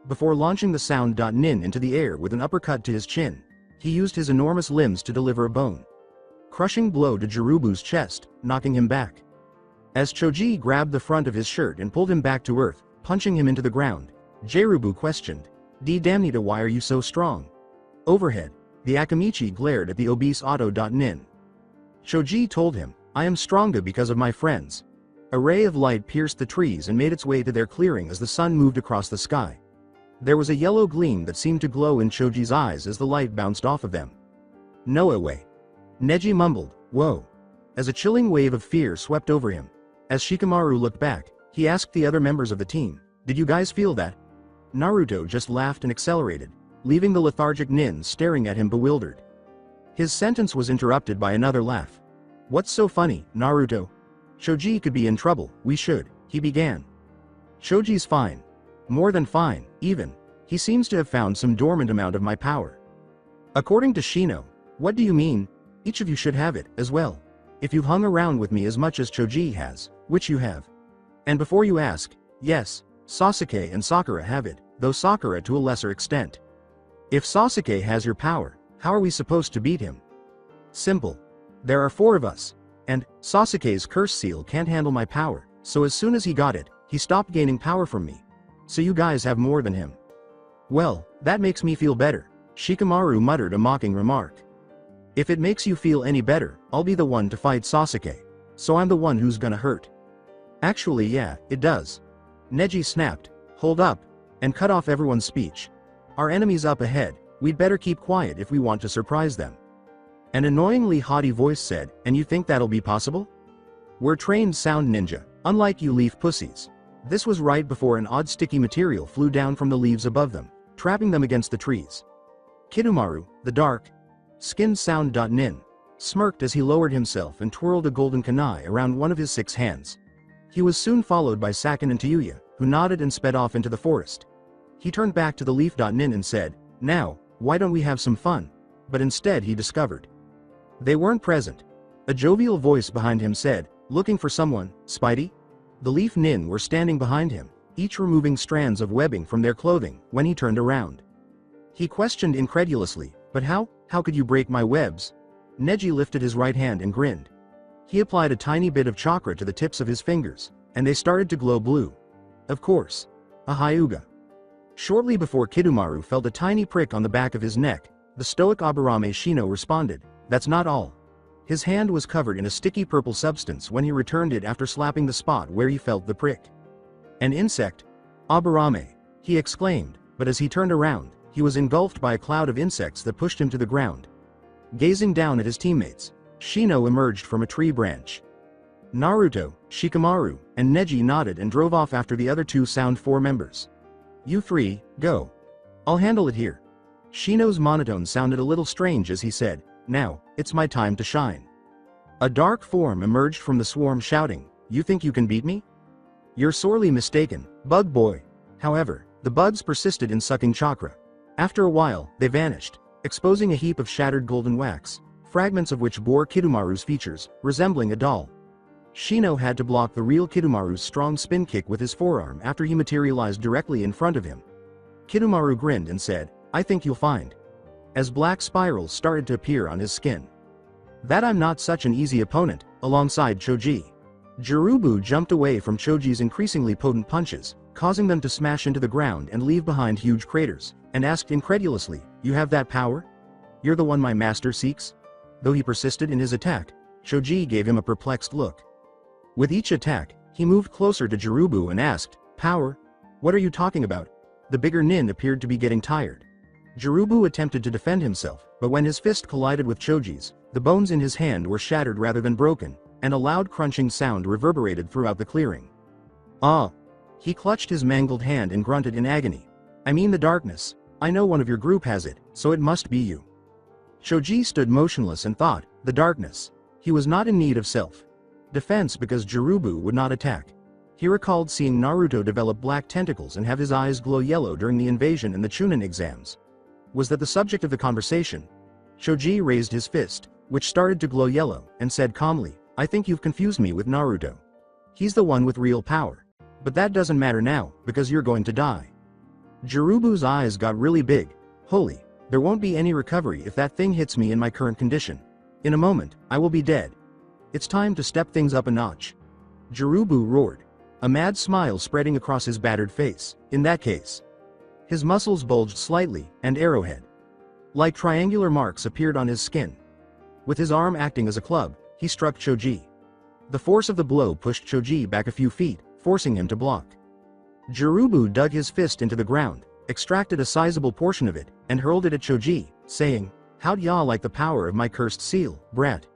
Before launching the sound.nin into the air with an uppercut to his chin, he used his enormous limbs to deliver a bone-crushing blow to Jirubu's chest, knocking him back. As Choji grabbed the front of his shirt and pulled him back to earth, punching him into the ground, Jirubu questioned, "Damnita, why are you so strong?" Overhead, the Akamichi glared at the obese Auto.Nin. Choji told him, "I am stronger because of my friends." A ray of light pierced the trees and made its way to their clearing as the sun moved across the sky. There was a yellow gleam that seemed to glow in Choji's eyes as the light bounced off of them. "No way." Neji mumbled, "Whoa." As a chilling wave of fear swept over him. As Shikamaru looked back, he asked the other members of the team, "Did you guys feel that?" Naruto just laughed and accelerated, leaving the lethargic Nin staring at him bewildered. His sentence was interrupted by another laugh. "What's so funny, Naruto? Choji could be in trouble, we should," he began. "Choji's fine. More than fine, even. He seems to have found some dormant amount of my power." According to Shino. "What do you mean? Each of you should have it, as well. If you've hung around with me as much as Choji has, which you have. And before you ask, yes, Sasuke and Sakura have it, though Sakura to a lesser extent. If Sasuke has your power, how are we supposed to beat him? Simple. There are 4 of us. And Sasuke's curse seal can't handle my power, so as soon as he got it, he stopped gaining power from me. So you guys have more than him." "Well, that makes me feel better," Shikamaru muttered a mocking remark. "If it makes you feel any better, I'll be the one to fight Sasuke. So I'm the one who's gonna hurt." "Actually yeah, it does." Neji snapped, "Hold up," and cut off everyone's speech. "Our enemy's up ahead, we'd better keep quiet if we want to surprise them." An annoyingly haughty voice said, "And you think that'll be possible? We're trained sound ninja, unlike you leaf pussies." This was right before an odd sticky material flew down from the leaves above them, trapping them against the trees. Kidomaru, the dark-skinned sound.nin, smirked as he lowered himself and twirled a golden kunai around one of his 6 hands. He was soon followed by Sakin and Tayuya, who nodded and sped off into the forest. He turned back to the leaf.nin and said, "Now, why don't we have some fun? But instead he discovered they weren't present. A jovial voice behind him said, looking for someone, Spidey? The Leaf Nin were standing behind him, each removing strands of webbing from their clothing, when he turned around. He questioned incredulously, but how could you break my webs? Neji lifted his right hand and grinned. He applied a tiny bit of chakra to the tips of his fingers, and they started to glow blue. Of course. A Hyuga. Shortly before Kidomaru felt a tiny prick on the back of his neck, the stoic Aburame Shino responded, that's not all. His hand was covered in a sticky purple substance when he returned it after slapping the spot where he felt the prick. An insect? Aburame, he exclaimed, but as he turned around, he was engulfed by a cloud of insects that pushed him to the ground. Gazing down at his teammates, Shino emerged from a tree branch. Naruto, Shikamaru, and Neji nodded and drove off after the other two Sound 4 members. You three, go. I'll handle it here. Shino's monotone sounded a little strange as he said, now, it's my time to shine. A dark form emerged from the swarm shouting, you think you can beat me? You're sorely mistaken, Bug Boy. However, the bugs persisted in sucking chakra. After a while, they vanished, exposing a heap of shattered golden wax, fragments of which bore Kidomaru's features, resembling a doll. Shino had to block the real Kidomaru's strong spin kick with his forearm after he materialized directly in front of him. Kidomaru grinned and said, I think you'll find. As black spirals started to appear on his skin. That I'm not such an easy opponent, alongside Choji. Jirubu jumped away from Choji's increasingly potent punches, causing them to smash into the ground and leave behind huge craters, and asked incredulously, you have that power? You're the one my master seeks? Though he persisted in his attack, Choji gave him a perplexed look. With each attack, he moved closer to Jirubu and asked, power? What are you talking about? The bigger Nin appeared to be getting tired. Jirubu attempted to defend himself, but when his fist collided with Choji's, the bones in his hand were shattered rather than broken, and a loud crunching sound reverberated throughout the clearing. Ah! He clutched his mangled hand and grunted in agony. I mean the darkness. I know one of your group has it, so it must be you. Choji stood motionless and thought, the darkness. He was not in need of self-defense because Jirubu would not attack. He recalled seeing Naruto develop black tentacles and have his eyes glow yellow during the invasion and the Chunin exams. Was that the subject of the conversation? Choji raised his fist, which started to glow yellow, and said calmly, I think you've confused me with Naruto. He's the one with real power. But that doesn't matter now, because you're going to die. Jirubu's eyes got really big. Holy, there won't be any recovery if that thing hits me in my current condition. In a moment, I will be dead. It's time to step things up a notch. Jirubu roared, a mad smile spreading across his battered face. In that case, his muscles bulged slightly, and arrowhead-like triangular marks appeared on his skin. With his arm acting as a club, he struck Choji. The force of the blow pushed Choji back a few feet, forcing him to block. Jirubu dug his fist into the ground, extracted a sizable portion of it, and hurled it at Choji, saying, how'd ya like the power of my cursed seal, brat?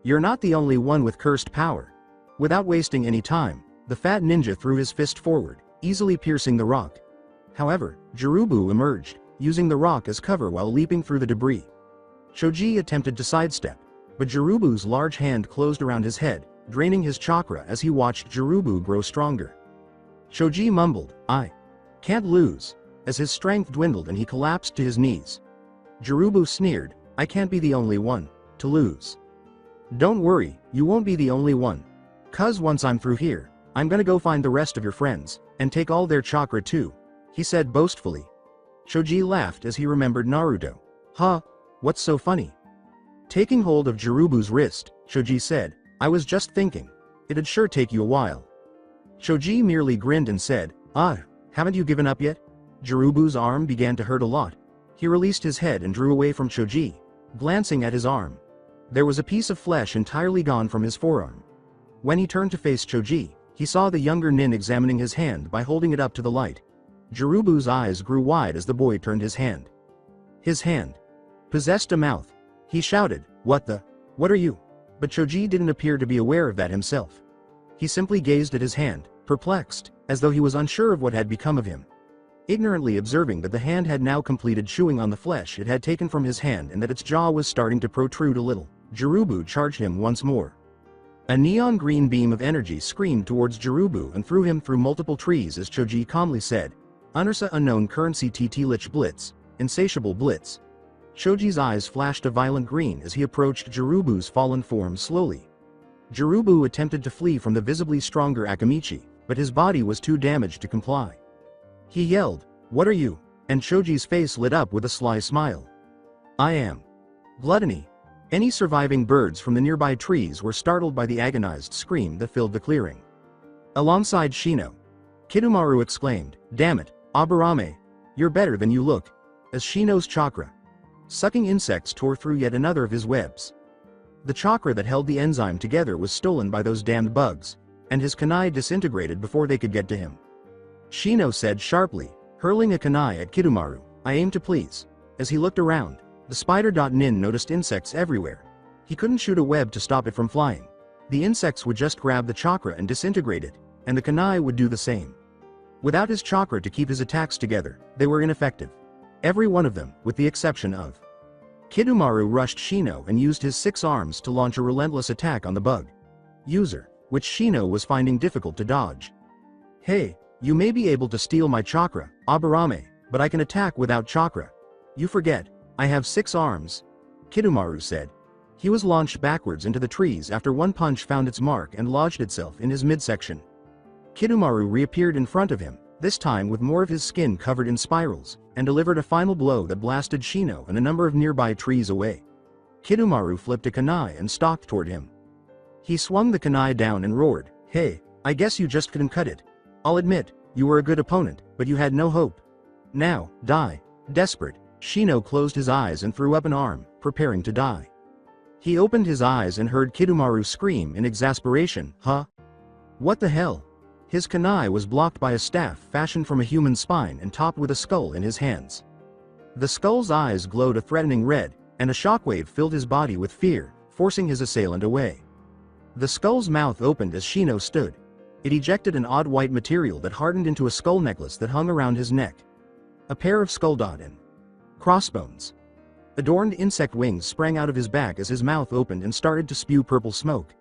You're not the only one with cursed power. Without wasting any time, the fat ninja threw his fist forward, easily piercing the rock. However, Jirubu emerged, using the rock as cover while leaping through the debris. Choji attempted to sidestep, but Jirubu's large hand closed around his head, draining his chakra as he watched Jirubu grow stronger. Choji mumbled, I can't lose, as his strength dwindled and he collapsed to his knees. Jirubu sneered, I can't be the only one to lose. Don't worry, you won't be the only one. 'Cause once I'm through here, I'm gonna go find the rest of your friends, and take all their chakra too, he said boastfully. Choji laughed as he remembered Naruto. Huh? What's so funny? Taking hold of Jirubu's wrist, Choji said, I was just thinking. It'd sure take you a while. Choji merely grinned and said, haven't you given up yet? Jirubu's arm began to hurt a lot. He released his head and drew away from Choji, glancing at his arm. There was a piece of flesh entirely gone from his forearm. When he turned to face Choji, he saw the younger Nin examining his hand by holding it up to the light. Jirubu's eyes grew wide as the boy turned his hand. His hand possessed a mouth. He shouted, what are you? But Choji didn't appear to be aware of that himself. He simply gazed at his hand, perplexed, as though he was unsure of what had become of him. Ignorantly observing that the hand had now completed chewing on the flesh it had taken from his hand and that its jaw was starting to protrude a little, Jirubu charged him once more. A neon green beam of energy screamed towards Jirubu and threw him through multiple trees as Choji calmly said, Unersa unknown currency TT Lich Blitz, insatiable blitz. Choji's eyes flashed a violent green as he approached Jirubu's fallen form slowly. Jirubu attempted to flee from the visibly stronger Akamichi, but his body was too damaged to comply. He yelled, "What are you?" and Choji's face lit up with a sly smile. "I am." Gluttony. Any surviving birds from the nearby trees were startled by the agonized scream that filled the clearing. Alongside Shino, Kidomaru exclaimed, "Damn it, Aburame, you're better than you look," as Shino's chakra, sucking insects, tore through yet another of his webs. The chakra that held the enzyme together was stolen by those damned bugs, and his kunai disintegrated before they could get to him. Shino said sharply, hurling a kunai at Kidomaru, "I aim to please." As he looked around, the spider.nin noticed insects everywhere. He couldn't shoot a web to stop it from flying. The insects would just grab the chakra and disintegrate it, and the kunai would do the same. Without his chakra to keep his attacks together, they were ineffective. Every one of them, with the exception of Kidomaru, rushed Shino and used his 6 arms to launch a relentless attack on the bug user, which Shino was finding difficult to dodge. "Hey, you may be able to steal my chakra, Aburame, but I can attack without chakra. You forget, I have 6 arms," Kidomaru said. He was launched backwards into the trees after one punch found its mark and lodged itself in his midsection. Kidomaru reappeared in front of him, this time with more of his skin covered in spirals, and delivered a final blow that blasted Shino and a number of nearby trees away. Kidomaru flipped a kunai and stalked toward him. He swung the kunai down and roared, "Hey, I guess you just couldn't cut it. I'll admit, you were a good opponent, but you had no hope. Now, die." Desperate, Shino closed his eyes and threw up an arm, preparing to die. He opened his eyes and heard Kidomaru scream in exasperation, "Huh? What the hell?" His kunai was blocked by a staff fashioned from a human spine and topped with a skull in his hands. The skull's eyes glowed a threatening red, and a shockwave filled his body with fear, forcing his assailant away. The skull's mouth opened as Shino stood. It ejected an odd white material that hardened into a skull necklace that hung around his neck. A pair of skull-and crossbones adorned insect wings sprang out of his back as his mouth opened and started to spew purple smoke.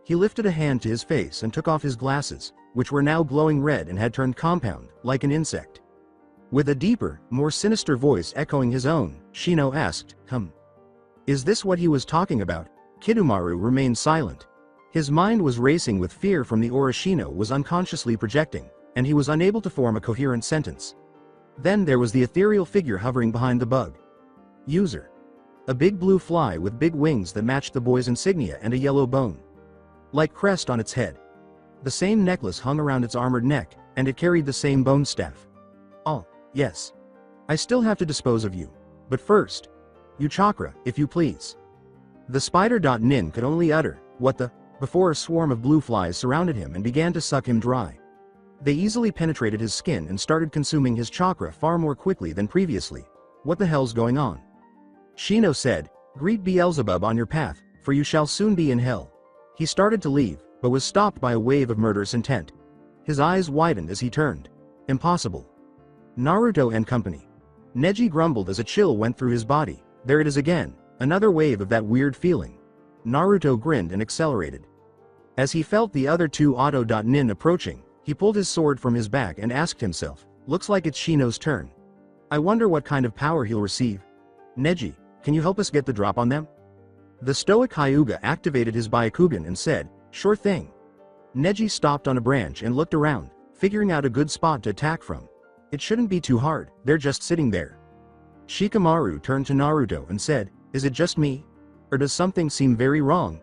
He lifted a hand to his face and took off his glasses, which were now glowing red and had turned compound, like an insect. With a deeper, more sinister voice echoing his own, Shino asked, Is this what he was talking about?" Kidomaru remained silent. His mind was racing with fear from the aura Shino was unconsciously projecting, and he was unable to form a coherent sentence. Then there was the ethereal figure hovering behind the bug user. A big blue fly with big wings that matched the boy's insignia and a yellow bone like crest on its head. The same necklace hung around its armored neck, and it carried the same bone staff. "Oh, yes. I still have to dispose of you. But first, you chakra, if you please." The spider.nin could only utter, "What the?" before a swarm of blue flies surrounded him and began to suck him dry. They easily penetrated his skin and started consuming his chakra far more quickly than previously. "What the hell's going on?" Shino said, "Greet Beelzebub on your path, for you shall soon be in hell." He started to leave, but was stopped by a wave of murderous intent. His eyes widened as he turned. "Impossible. Naruto and company." Neji grumbled as a chill went through his body. There it is again, another wave of that weird feeling. Naruto grinned and accelerated. As he felt the other 2 auto.nin approaching, he pulled his sword from his back and asked himself, "Looks like it's Shino's turn. I wonder what kind of power he'll receive. Neji, can you help us get the drop on them?" The stoic Hyuga activated his Byakugan and said, "Sure thing." Neji stopped on a branch and looked around, figuring out a good spot to attack from. It shouldn't be too hard, they're just sitting there. Shikamaru turned to Naruto and said, "Is it just me? Or does something seem very wrong?"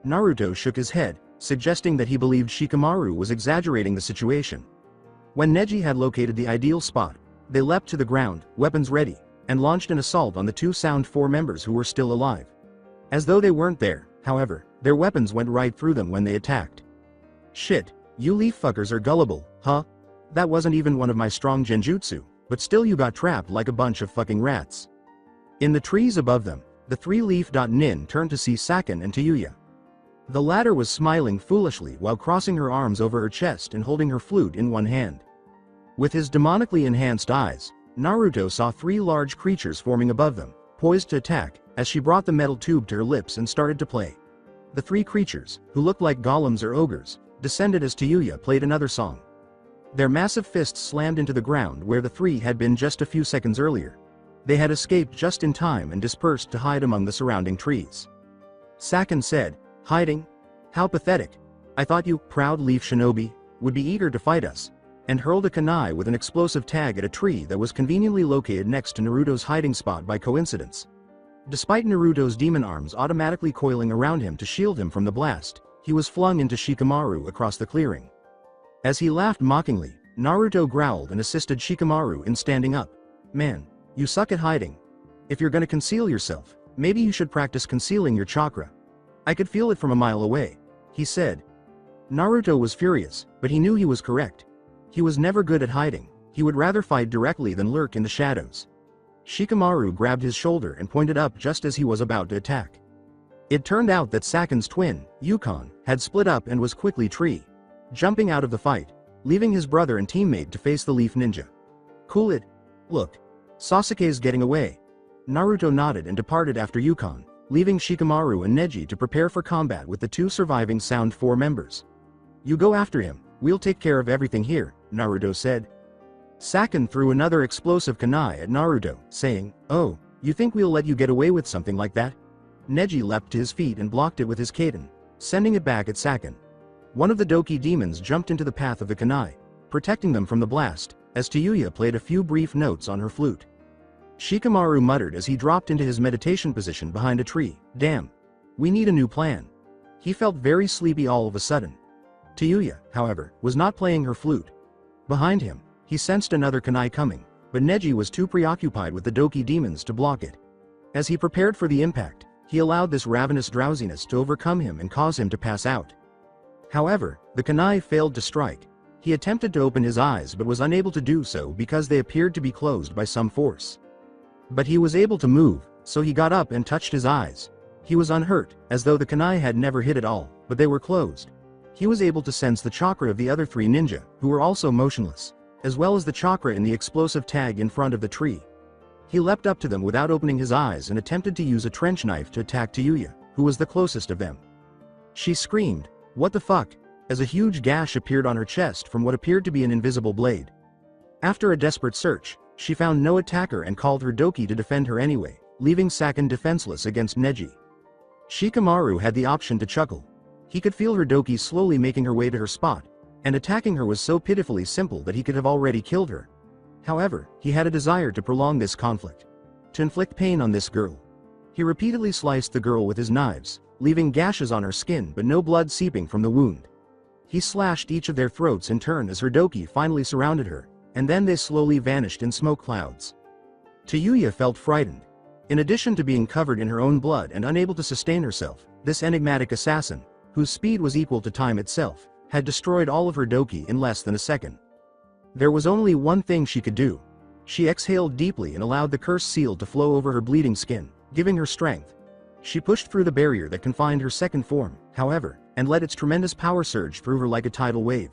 Naruto shook his head, suggesting that he believed Shikamaru was exaggerating the situation. When Neji had located the ideal spot, they leapt to the ground, weapons ready, and launched an assault on the 2 Sound 4 members who were still alive. As though they weren't there, however, their weapons went right through them when they attacked. "Shit, you leaf fuckers are gullible, huh? That wasn't even one of my strong genjutsu, but still you got trapped like a bunch of fucking rats." In the trees above them, the 3 leaf.nin turned to see Saken and Tayuya. The latter was smiling foolishly while crossing her arms over her chest and holding her flute in one hand. With his demonically enhanced eyes, Naruto saw 3 large creatures forming above them, poised to attack, as she brought the metal tube to her lips and started to play. The 3 creatures, who looked like golems or ogres, descended as Tayuya played another song. Their massive fists slammed into the ground where the 3 had been just a few seconds earlier. They had escaped just in time and dispersed to hide among the surrounding trees. Saken said, "Hiding? How pathetic. I thought you, proud leaf shinobi, would be eager to fight us," and hurled a kunai with an explosive tag at a tree that was conveniently located next to Naruto's hiding spot by coincidence. Despite Naruto's demon arms automatically coiling around him to shield him from the blast, he was flung into Shikamaru across the clearing. As he laughed mockingly, Naruto growled and assisted Shikamaru in standing up. "Man, you suck at hiding. If you're gonna conceal yourself, maybe you should practice concealing your chakra. I could feel it from a mile away," he said. Naruto was furious, but he knew he was correct. He was never good at hiding. He would rather fight directly than lurk in the shadows. Shikamaru grabbed his shoulder and pointed up just as he was about to attack. It turned out that Saken's twin, Yukon, had split up and was quickly jumping out of the fight, leaving his brother and teammate to face the Leaf Ninja. "Cool it. Look. Sasuke's getting away." Naruto nodded and departed after Yukon, leaving Shikamaru and Neji to prepare for combat with the two surviving Sound 4 members. "You go after him, we'll take care of everything here," Naruto said. Saken threw another explosive kunai at Naruto, saying, "Oh, you think we'll let you get away with something like that?" Neji leapt to his feet and blocked it with his katen, sending it back at Saken. One of the Doki demons jumped into the path of the kunai, protecting them from the blast, as Tayuya played a few brief notes on her flute. Shikamaru muttered as he dropped into his meditation position behind a tree, "Damn. We need a new plan." He felt very sleepy all of a sudden. Tayuya, however, was not playing her flute. Behind him, he sensed another kunai coming, but Neji was too preoccupied with the Doki demons to block it. As he prepared for the impact, he allowed this ravenous drowsiness to overcome him and cause him to pass out. However, the kunai failed to strike. He attempted to open his eyes but was unable to do so because they appeared to be closed by some force. But he was able to move, so he got up and touched his eyes. He was unhurt, as though the kunai had never hit at all, but they were closed. He was able to sense the chakra of the other three ninja, who were also motionless, as well as the chakra in the explosive tag in front of the tree. He leapt up to them without opening his eyes and attempted to use a trench knife to attack Tayuya, who was the closest of them. She screamed, "What the fuck?" as a huge gash appeared on her chest from what appeared to be an invisible blade. After a desperate search, she found no attacker and called her Doki to defend her anyway, leaving Saken defenseless against Neji. Shikamaru had the option to chuckle. He could feel her Doki slowly making her way to her spot, and attacking her was so pitifully simple that he could have already killed her. However, he had a desire to prolong this conflict, to inflict pain on this girl. He repeatedly sliced the girl with his knives, leaving gashes on her skin but no blood seeping from the wound. He slashed each of their throats in turn as her Doki finally surrounded her, and then they slowly vanished in smoke clouds. Tayuya felt frightened. In addition to being covered in her own blood and unable to sustain herself, this enigmatic assassin, whose speed was equal to time itself, had destroyed all of her Doki in less than a second. There was only one thing she could do. She exhaled deeply and allowed the curse seal to flow over her bleeding skin, giving her strength. She pushed through the barrier that confined her second form, however, and let its tremendous power surge through her like a tidal wave.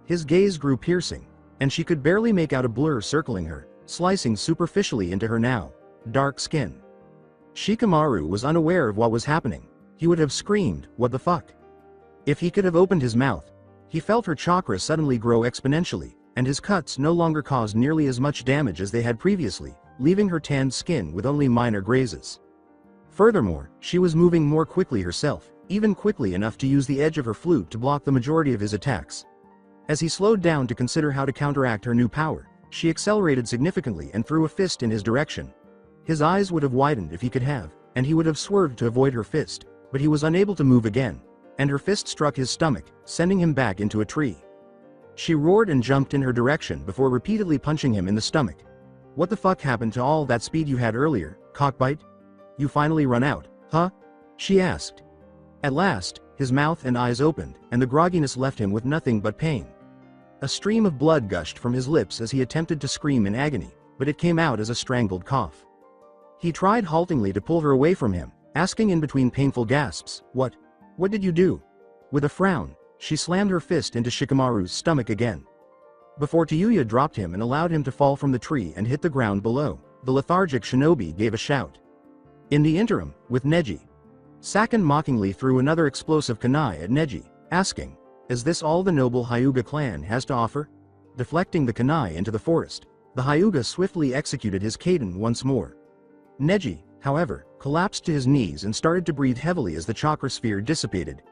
His gaze grew piercing, and she could barely make out a blur circling her, slicing superficially into her now dark skin. Shikamaru was unaware of what was happening. He would have screamed, "What the fuck?" If he could have opened his mouth. He felt her chakra suddenly grow exponentially, and his cuts no longer caused nearly as much damage as they had previously, leaving her tanned skin with only minor grazes. Furthermore, she was moving more quickly herself, even quickly enough to use the edge of her flute to block the majority of his attacks. As he slowed down to consider how to counteract her new power, she accelerated significantly and threw a fist in his direction. His eyes would have widened if he could have, and he would have swerved to avoid her fist, but he was unable to move again, and her fist struck his stomach, sending him back into a tree. She roared and jumped in her direction before repeatedly punching him in the stomach. "What the fuck happened to all that speed you had earlier, cockbite? You finally run out, huh?" she asked. At last, his mouth and eyes opened, and the grogginess left him with nothing but pain. A stream of blood gushed from his lips as he attempted to scream in agony, but it came out as a strangled cough. He tried haltingly to pull her away from him, asking in between painful gasps, What did you do?" With a frown, she slammed her fist into Shikamaru's stomach again. Before Tayuya dropped him and allowed him to fall from the tree and hit the ground below, the lethargic shinobi gave a shout. In the interim, with Neji, Saken mockingly threw another explosive kunai at Neji, asking, "Is this all the noble Hyuga clan has to offer?" Deflecting the kunai into the forest, The Hyuga swiftly executed his Kaiden once more. Neji, however, collapsed to his knees and started to breathe heavily as the chakra sphere dissipated.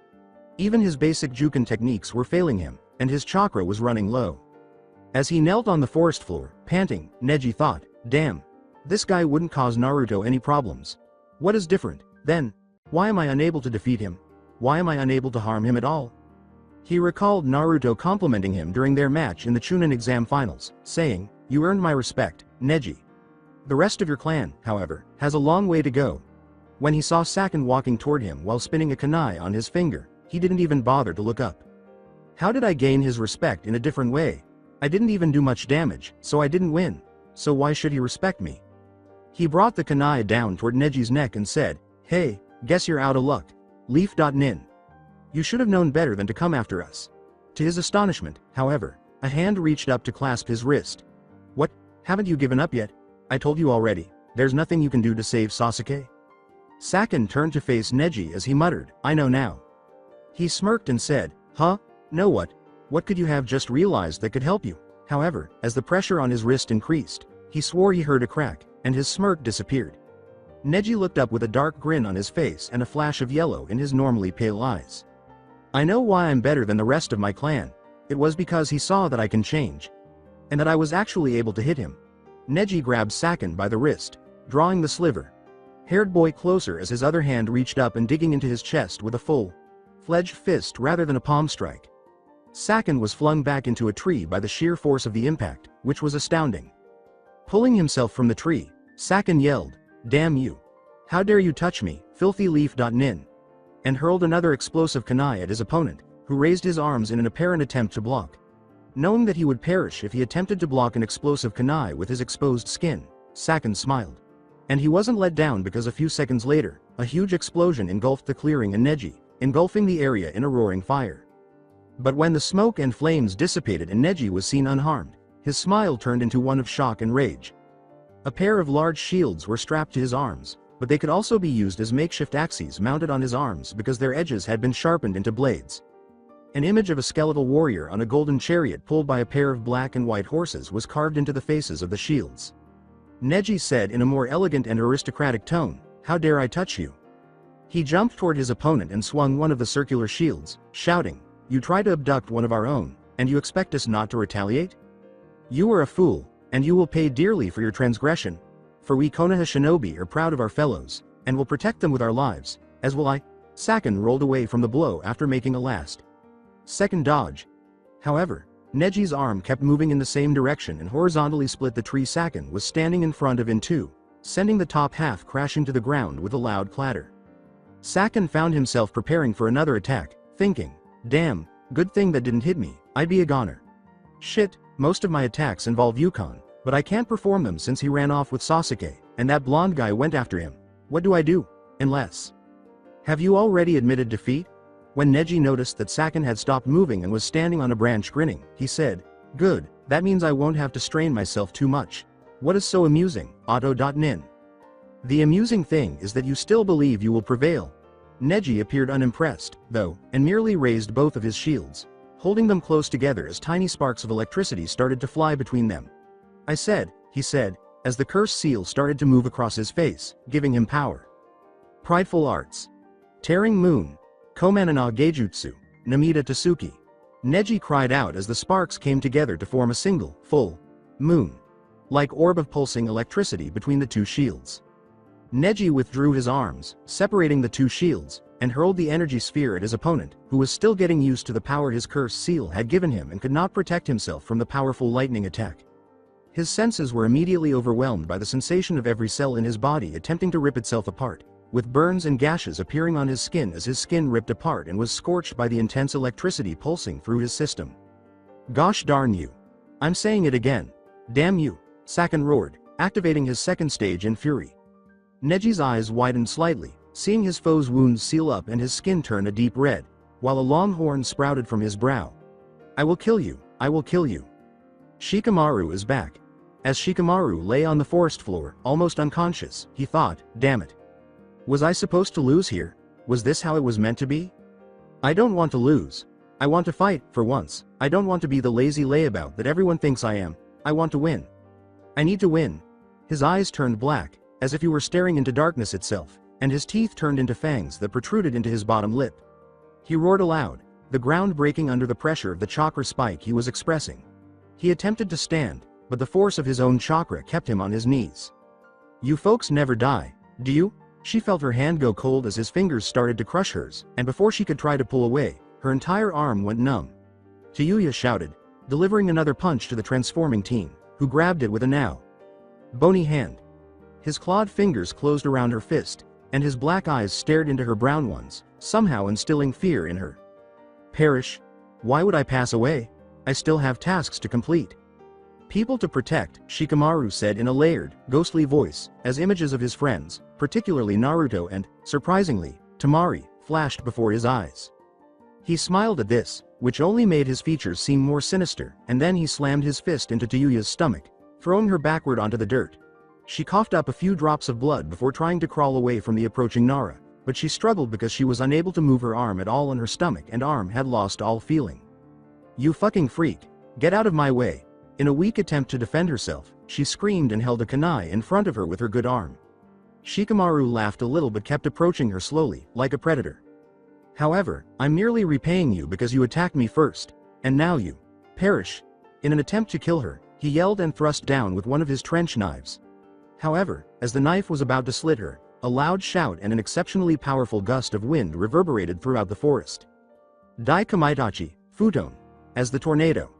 Even his basic Juken techniques were failing him, and his chakra was running low. As he knelt on the forest floor, panting, Neji thought, damn. This guy wouldn't cause Naruto any problems. What is different, then? Why am I unable to defeat him? Why am I unable to harm him at all? He recalled Naruto complimenting him during their match in the Chunin exam finals, saying, "You earned my respect, Neji." The rest of your clan, however, has a long way to go. When he saw Saken walking toward him while spinning a kunai on his finger, he didn't even bother to look up. How did I gain his respect in a different way? I didn't even do much damage, so I didn't win. So why should he respect me? He brought the kunai down toward Neji's neck and said, "Hey, guess you're out of luck. Leaf.nin. You should have known better than to come after us." To his astonishment, however, a hand reached up to clasp his wrist. "What? Haven't you given up yet? I told you already, there's nothing you can do to save Sasuke." Saken turned to face Neji as he muttered, "I know now." He smirked and said, "Huh? Know what? What could you have just realized that could help you?" However, as the pressure on his wrist increased, he swore he heard a crack, and his smirk disappeared. Neji looked up with a dark grin on his face and a flash of yellow in his normally pale eyes. "I know why I'm better than the rest of my clan. It was because he saw that I can change. And that I was actually able to hit him." Neji grabbed Saken by the wrist, drawing the sliver-haired boy closer as his other hand reached up and digging into his chest with a full-fledged fist rather than a palm strike. Saken was flung back into a tree by the sheer force of the impact, which was astounding. Pulling himself from the tree, Saken yelled, "Damn you! How dare you touch me, filthy leaf.nin!" and hurled another explosive kunai at his opponent, who raised his arms in an apparent attempt to block. Knowing that he would perish if he attempted to block an explosive kunai with his exposed skin, Saken smiled. And he wasn't let down because a few seconds later, a huge explosion engulfed the clearing and Neji, engulfing the area in a roaring fire. But when the smoke and flames dissipated and Neji was seen unharmed, his smile turned into one of shock and rage. A pair of large shields were strapped to his arms, but they could also be used as makeshift axes mounted on his arms because their edges had been sharpened into blades. An image of a skeletal warrior on a golden chariot pulled by a pair of black and white horses was carved into the faces of the shields. Neji said in a more elegant and aristocratic tone, "How dare I touch you?" He jumped toward his opponent and swung one of the circular shields, shouting, "You try to abduct one of our own, and you expect us not to retaliate? You are a fool, and you will pay dearly for your transgression. For we Konoha shinobi are proud of our fellows, and will protect them with our lives, as will I." Saken rolled away from the blow after making a last-second dodge. However, Neji's arm kept moving in the same direction and horizontally split the tree Saken was standing in front of in two, sending the top half crashing to the ground with a loud clatter. Saken found himself preparing for another attack, thinking, "Damn, good thing that didn't hit me, I'd be a goner. Shit, most of my attacks involve Yukon, but I can't perform them since he ran off with Sasuke, and that blonde guy went after him. What do I do? Unless... Have you already admitted defeat?" When Neji noticed that Saken had stopped moving and was standing on a branch grinning, he said, "Good, that means I won't have to strain myself too much. What is so amusing, Otto.nin? The amusing thing is that you still believe you will prevail." Neji appeared unimpressed, though, and merely raised both of his shields, holding them close together as tiny sparks of electricity started to fly between them. "I said," he said, as the curse seal started to move across his face, giving him power. Prideful arts. Tearing moon. Komanana Geijutsu, Namida Tasuki. Neji cried out as the sparks came together to form a single, full moon-like orb of pulsing electricity between the two shields. Neji withdrew his arms, separating the two shields, and hurled the energy sphere at his opponent, who was still getting used to the power his curse seal had given him and could not protect himself from the powerful lightning attack. His senses were immediately overwhelmed by the sensation of every cell in his body attempting to rip itself apart, with burns and gashes appearing on his skin as his skin ripped apart and was scorched by the intense electricity pulsing through his system. "Gosh darn you. I'm saying it again. Damn you," Saken roared, activating his second stage in fury. Neji's eyes widened slightly, seeing his foe's wounds seal up and his skin turn a deep red, while a long horn sprouted from his brow. "I will kill you, I will kill you. Shikamaru is back." As Shikamaru lay on the forest floor, almost unconscious, he thought, "Damn it. Was I supposed to lose here? Was this how it was meant to be? I don't want to lose. I want to fight, for once. I don't want to be the lazy layabout that everyone thinks I am. I want to win." I need to win. His eyes turned black, as if he were staring into darkness itself, and his teeth turned into fangs that protruded into his bottom lip. He roared aloud, the ground breaking under the pressure of the chakra spike he was expressing. He attempted to stand, but the force of his own chakra kept him on his knees. You folks never die, do you? She felt her hand go cold as his fingers started to crush hers, and before she could try to pull away, her entire arm went numb. Tayuya shouted, delivering another punch to the transforming teen, who grabbed it with a now bony hand. His clawed fingers closed around her fist, and his black eyes stared into her brown ones, somehow instilling fear in her. Perish? Why would I pass away? I still have tasks to complete. People to protect, Shikamaru said in a layered, ghostly voice, as images of his friends, particularly Naruto and, surprisingly, Temari, flashed before his eyes. He smiled at this, which only made his features seem more sinister, and then he slammed his fist into Tayuya's stomach, throwing her backward onto the dirt. She coughed up a few drops of blood before trying to crawl away from the approaching Nara, but she struggled because she was unable to move her arm at all, and her stomach and arm had lost all feeling. You fucking freak! Get out of my way! In a weak attempt to defend herself, she screamed and held a kunai in front of her with her good arm. Shikamaru laughed a little but kept approaching her slowly, like a predator. However, I'm merely repaying you because you attacked me first, and now you perish. In an attempt to kill her, he yelled and thrust down with one of his trench knives. However, as the knife was about to slit her, a loud shout and an exceptionally powerful gust of wind reverberated throughout the forest. Dai Kamaitachi, Futon. As the tornado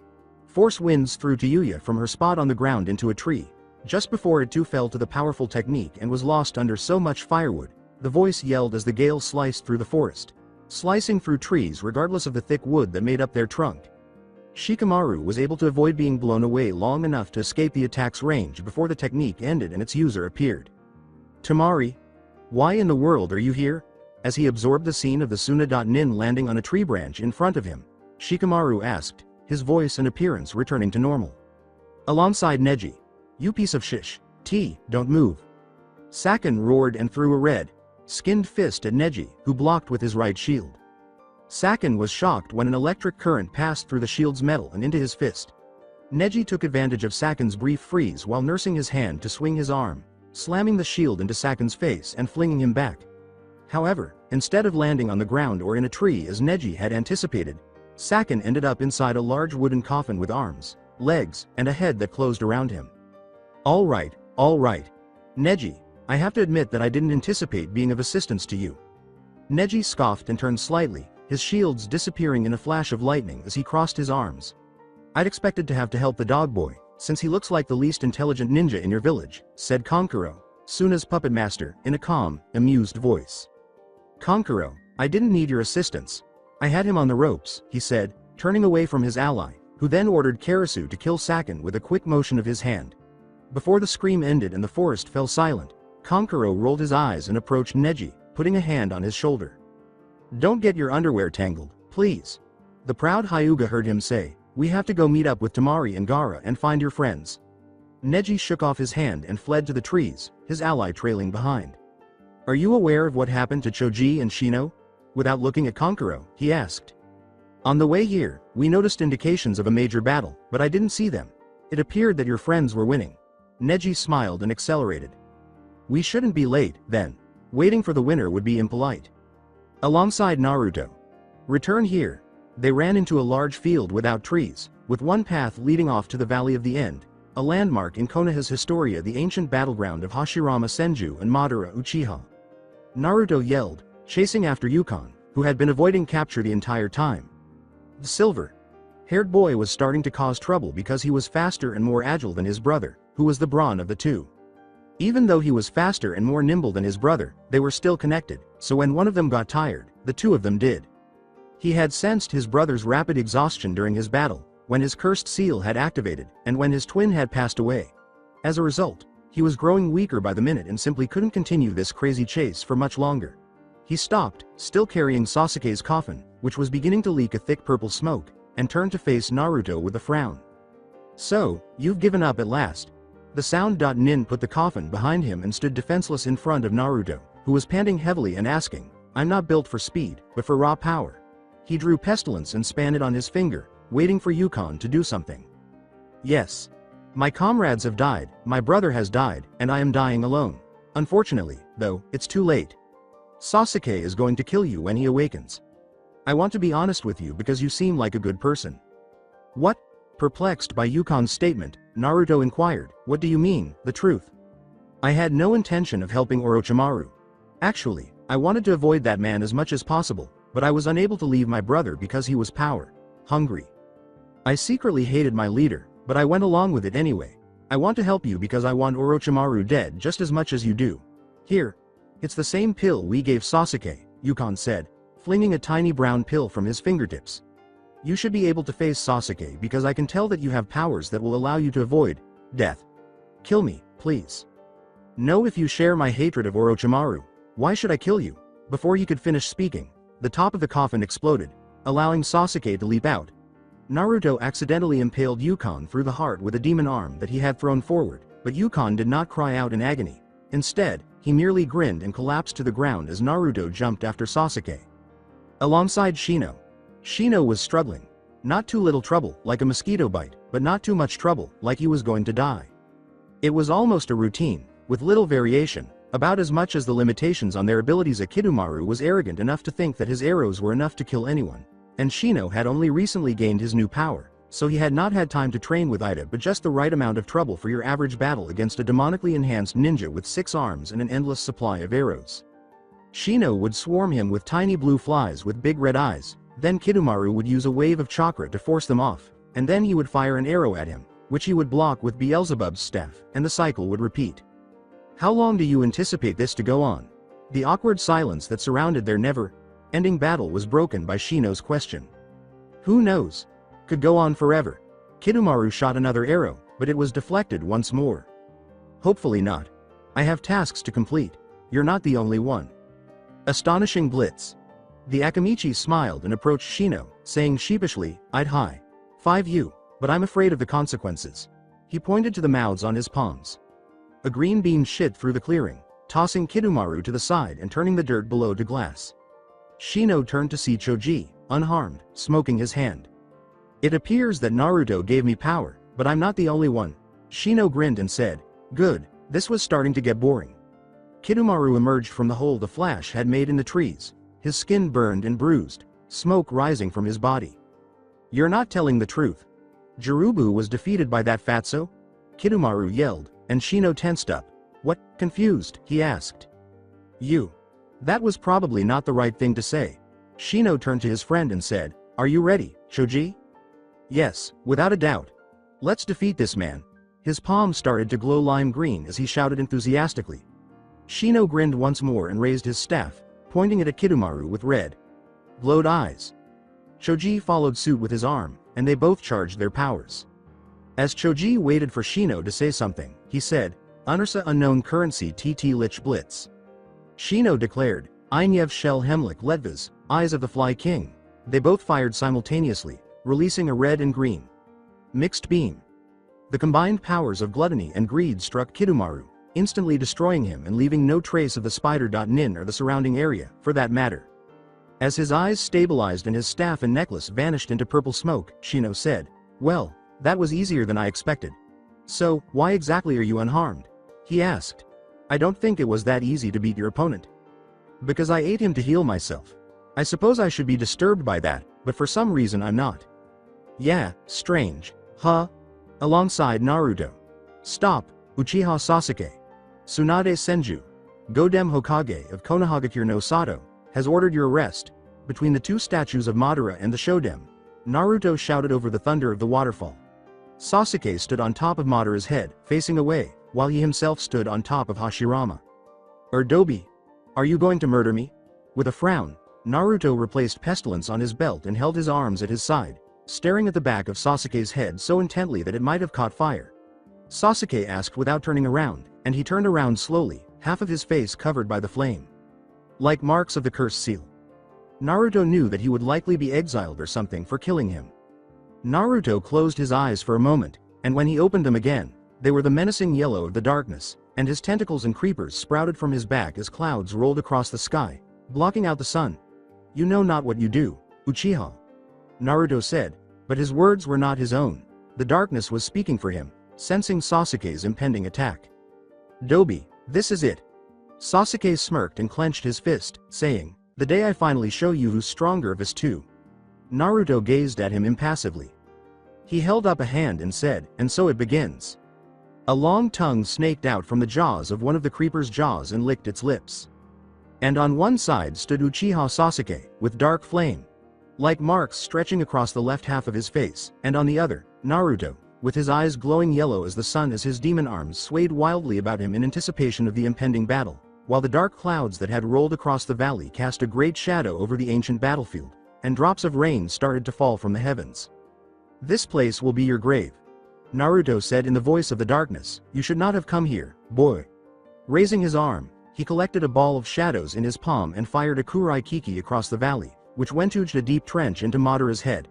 force winds threw Tayuya from her spot on the ground into a tree, just before it too fell to the powerful technique and was lost under so much firewood, the voice yelled as the gale sliced through the forest, slicing through trees regardless of the thick wood that made up their trunk. Shikamaru was able to avoid being blown away long enough to escape the attack's range before the technique ended and its user appeared. Temari, why in the world are you here? As he absorbed the scene of the Suna.nin landing on a tree branch in front of him, Shikamaru asked, his voice and appearance returning to normal. Alongside Neji. You piece of shish. Don't move. Sakin roared and threw a red-skinned fist at Neji, who blocked with his right shield. Sakin was shocked when an electric current passed through the shield's metal and into his fist. Neji took advantage of Sakin's brief freeze while nursing his hand to swing his arm, slamming the shield into Sakin's face and flinging him back. However, instead of landing on the ground or in a tree as Neji had anticipated, Sakin ended up inside a large wooden coffin with arms, legs, and a head that closed around him. All right. Neji, I have to admit that I didn't anticipate being of assistance to you. Neji scoffed and turned slightly, his shields disappearing in a flash of lightning as he crossed his arms. I'd expected to have to help the dog boy, since he looks like the least intelligent ninja in your village, said Konkuro, Suna's puppet master, in a calm, amused voice. Konkuro, I didn't need your assistance. I had him on the ropes, he said, turning away from his ally, who then ordered Karasu to kill Sakin with a quick motion of his hand. Before the scream ended and the forest fell silent, Konkuro rolled his eyes and approached Neji, putting a hand on his shoulder. Don't get your underwear tangled, please. The proud Hyuga heard him say, we have to go meet up with Temari and Gaara and find your friends. Neji shook off his hand and fled to the trees, his ally trailing behind. Are you aware of what happened to Choji and Shino? Without looking at Konkuro, he asked. On the way here, we noticed indications of a major battle, but I didn't see them. It appeared that your friends were winning. Neji smiled and accelerated. We shouldn't be late, then. Waiting for the winner would be impolite. Alongside Naruto. Return here. They ran into a large field without trees, with one path leading off to the Valley of the End, a landmark in Konoha's Historia, the ancient battleground of Hashirama Senju and Madara Uchiha. Naruto yelled, chasing after Yukon, who had been avoiding capture the entire time. The silver-haired boy was starting to cause trouble because he was faster and more agile than his brother, who was the brawn of the two. Even though he was faster and more nimble than his brother, they were still connected, so when one of them got tired, the two of them did. He had sensed his brother's rapid exhaustion during his battle, when his cursed seal had activated, and when his twin had passed away. As a result, he was growing weaker by the minute and simply couldn't continue this crazy chase for much longer. He stopped, still carrying Sasuke's coffin, which was beginning to leak a thick purple smoke, and turned to face Naruto with a frown. So, you've given up at last. The sound.nin put the coffin behind him and stood defenseless in front of Naruto, who was panting heavily and asking, I'm not built for speed, but for raw power. He drew pestilence and span it on his finger, waiting for Yukon to do something. Yes. My comrades have died, my brother has died, and I am dying alone. Unfortunately, though, it's too late. Sasuke is going to kill you when he awakens. I want to be honest with you because you seem like a good person. What? Perplexed by Yukon's statement, Naruto inquired, what do you mean, the truth? I had no intention of helping Orochimaru. Actually, I wanted to avoid that man as much as possible, but I was unable to leave my brother because he was power hungry. I secretly hated my leader, but I went along with it anyway. I want to help you because I want Orochimaru dead just as much as you do. Here. It's the same pill we gave Sasuke, Yukon said, flinging a tiny brown pill from his fingertips. You should be able to face Sasuke because I can tell that you have powers that will allow you to avoid death. Kill me, please. No, if you share my hatred of Orochimaru, why should I kill you? Before he could finish speaking, the top of the coffin exploded, allowing Sasuke to leap out. Naruto accidentally impaled Yukon through the heart with a demon arm that he had thrown forward, but Yukon did not cry out in agony. Instead, he merely grinned and collapsed to the ground as Naruto jumped after Sasuke. Alongside Shino. Shino was struggling. Not too little trouble, like a mosquito bite, but not too much trouble, like he was going to die. It was almost a routine, with little variation, about as much as the limitations on their abilities. Kidomaru was arrogant enough to think that his arrows were enough to kill anyone, and Shino had only recently gained his new power, so he had not had time to train with Ida, but just the right amount of trouble for your average battle against a demonically enhanced ninja with 6 arms and an endless supply of arrows. Shino would swarm him with tiny blue flies with big red eyes, then Kidomaru would use a wave of chakra to force them off, and then he would fire an arrow at him, which he would block with Beelzebub's staff, and the cycle would repeat. How long do you anticipate this to go on? The awkward silence that surrounded their never-ending battle was broken by Shino's question. Who knows? Could go on forever. Kidomaru shot another arrow, but it was deflected once more. Hopefully not. I have tasks to complete. You're not the only one. Astonishing blitz. The Akamichi smiled and approached Shino, saying sheepishly, I'd high 5 you, but I'm afraid of the consequences. He pointed to the mouths on his palms. A green beam shit through the clearing, tossing Kidomaru to the side and turning the dirt below to glass. Shino turned to see Choji, unharmed, smoking his hand. It appears that Naruto gave me power, but I'm not the only one. Shino grinned and said, good, this was starting to get boring. Kidomaru emerged from the hole the flash had made in the trees, his skin burned and bruised, smoke rising from his body. You're not telling the truth. Jirubu was defeated by that fatso? Kidomaru yelled, and Shino tensed up. What? Confused, he asked. You. That was probably not the right thing to say. Shino turned to his friend and said, are you ready, Choji? Yes, without a doubt. Let's defeat this man. His palm started to glow lime green as he shouted enthusiastically. Shino grinned once more and raised his staff, pointing it at Kidomaru with red, glowed eyes. Choji followed suit with his arm, and they both charged their powers. As Choji waited for Shino to say something, he said, Unersa unknown currency TT Lich Blitz. Shino declared, Einyev Shell Hemlik Letvas, Eyes of the Fly King. They both fired simultaneously, releasing a red and green mixed beam. The combined powers of gluttony and greed struck Kidomaru, instantly destroying him and leaving no trace of the spider.nin or the surrounding area, for that matter. As his eyes stabilized and his staff and necklace vanished into purple smoke, Shino said, well, that was easier than I expected. So, why exactly are you unharmed? He asked. I don't think it was that easy to beat your opponent. Because I ate him to heal myself. I suppose I should be disturbed by that, but for some reason I'm not. Yeah, strange. Huh? Alongside Naruto. Stop, Uchiha Sasuke. Tsunade Senju, Godem Hokage of Konohagakure no Sato, has ordered your arrest. Between the 2 statues of Madara and the Shodem, Naruto shouted over the thunder of the waterfall. Sasuke stood on top of Madara's head, facing away, while he himself stood on top of Hashirama. Erdobi, are you going to murder me? With a frown, Naruto replaced pestilence on his belt and held his arms at his side, staring at the back of Sasuke's head so intently that it might have caught fire. Sasuke asked without turning around, and he turned around slowly, half of his face covered by the flame. Like marks of the cursed seal. Naruto knew that he would likely be exiled or something for killing him. Naruto closed his eyes for a moment, and when he opened them again, they were the menacing yellow of the darkness, and his tentacles and creepers sprouted from his back as clouds rolled across the sky, blocking out the sun. You know not what you do, Uchiha. Naruto said, but his words were not his own. The darkness was speaking for him, sensing Sasuke's impending attack. "Dobi, this is it." Sasuke smirked and clenched his fist, saying, "The day I finally show you who's stronger of us two." Naruto gazed at him impassively. He held up a hand and said, "And so it begins." A long tongue snaked out from the jaws of one of the creeper's jaws and licked its lips. And on one side stood Uchiha Sasuke, with dark flame, like marks stretching across the left half of his face, and on the other, Naruto, with his eyes glowing yellow as the sun as his demon arms swayed wildly about him in anticipation of the impending battle, while the dark clouds that had rolled across the valley cast a great shadow over the ancient battlefield, and drops of rain started to fall from the heavens. "This place will be your grave," Naruto said in the voice of the darkness. "You should not have come here, boy." Raising his arm, he collected a ball of shadows in his palm and fired a Kurai Kiki across the valley, which wentuged a deep trench into Madara's head.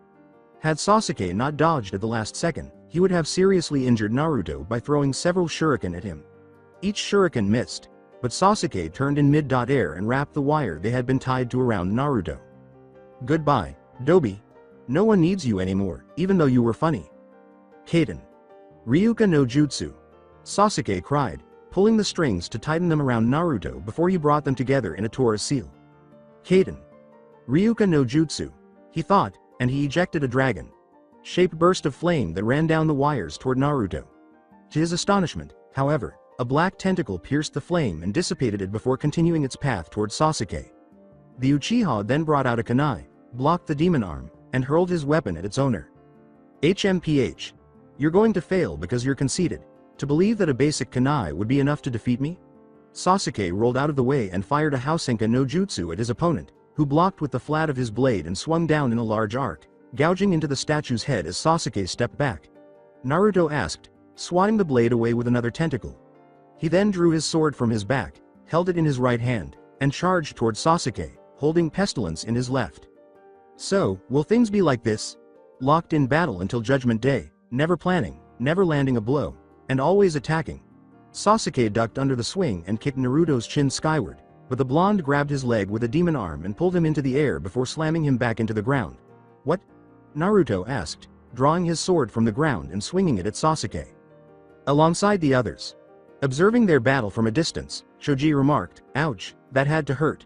Had Sasuke not dodged at the last second, he would have seriously injured Naruto by throwing several shuriken at him. Each shuriken missed, but Sasuke turned in mid-air and wrapped the wire they had been tied to around Naruto. "Goodbye, Dobi. No one needs you anymore, even though you were funny." "Kaden. Ryuka no Jutsu," Sasuke cried, pulling the strings to tighten them around Naruto before he brought them together in a Tora seal. "Kaden. Ryuka no Jutsu," he thought, and he ejected a dragon-shaped burst of flame that ran down the wires toward Naruto. To his astonishment, however, a black tentacle pierced the flame and dissipated it before continuing its path toward Sasuke. The Uchiha then brought out a kunai, blocked the demon arm, and hurled his weapon at its owner. "HMPH. You're going to fail because you're conceited. To believe that a basic kunai would be enough to defeat me?" Sasuke rolled out of the way and fired a Housenka no Jutsu at his opponent, who blocked with the flat of his blade and swung down in a large arc, gouging into the statue's head as Sasuke stepped back. Naruto asked, swatting the blade away with another tentacle. He then drew his sword from his back, held it in his right hand, and charged toward Sasuke, holding pestilence in his left. "So, will things be like this? Locked in battle until Judgment Day, never planning, never landing a blow, and always attacking?" Sasuke ducked under the swing and kicked Naruto's chin skyward, but the blonde grabbed his leg with a demon arm and pulled him into the air before slamming him back into the ground. "What?" Naruto asked, drawing his sword from the ground and swinging it at Sasuke. Alongside the others, observing their battle from a distance, Choji remarked, "Ouch, that had to hurt."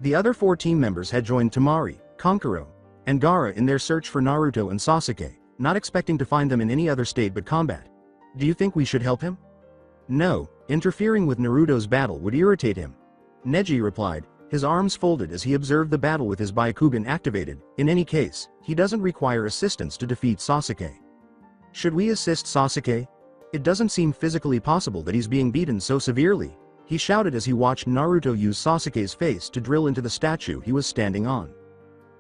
The other 4 team members had joined Temari, Kankuro, and Gaara in their search for Naruto and Sasuke, not expecting to find them in any other state but combat. "Do you think we should help him?" "No, interfering with Naruto's battle would irritate him," Neji replied, his arms folded as he observed the battle with his Byakugan activated. "In any case, he doesn't require assistance to defeat Sasuke." "Should we assist Sasuke? It doesn't seem physically possible that he's being beaten so severely," he shouted as he watched Naruto use Sasuke's face to drill into the statue he was standing on.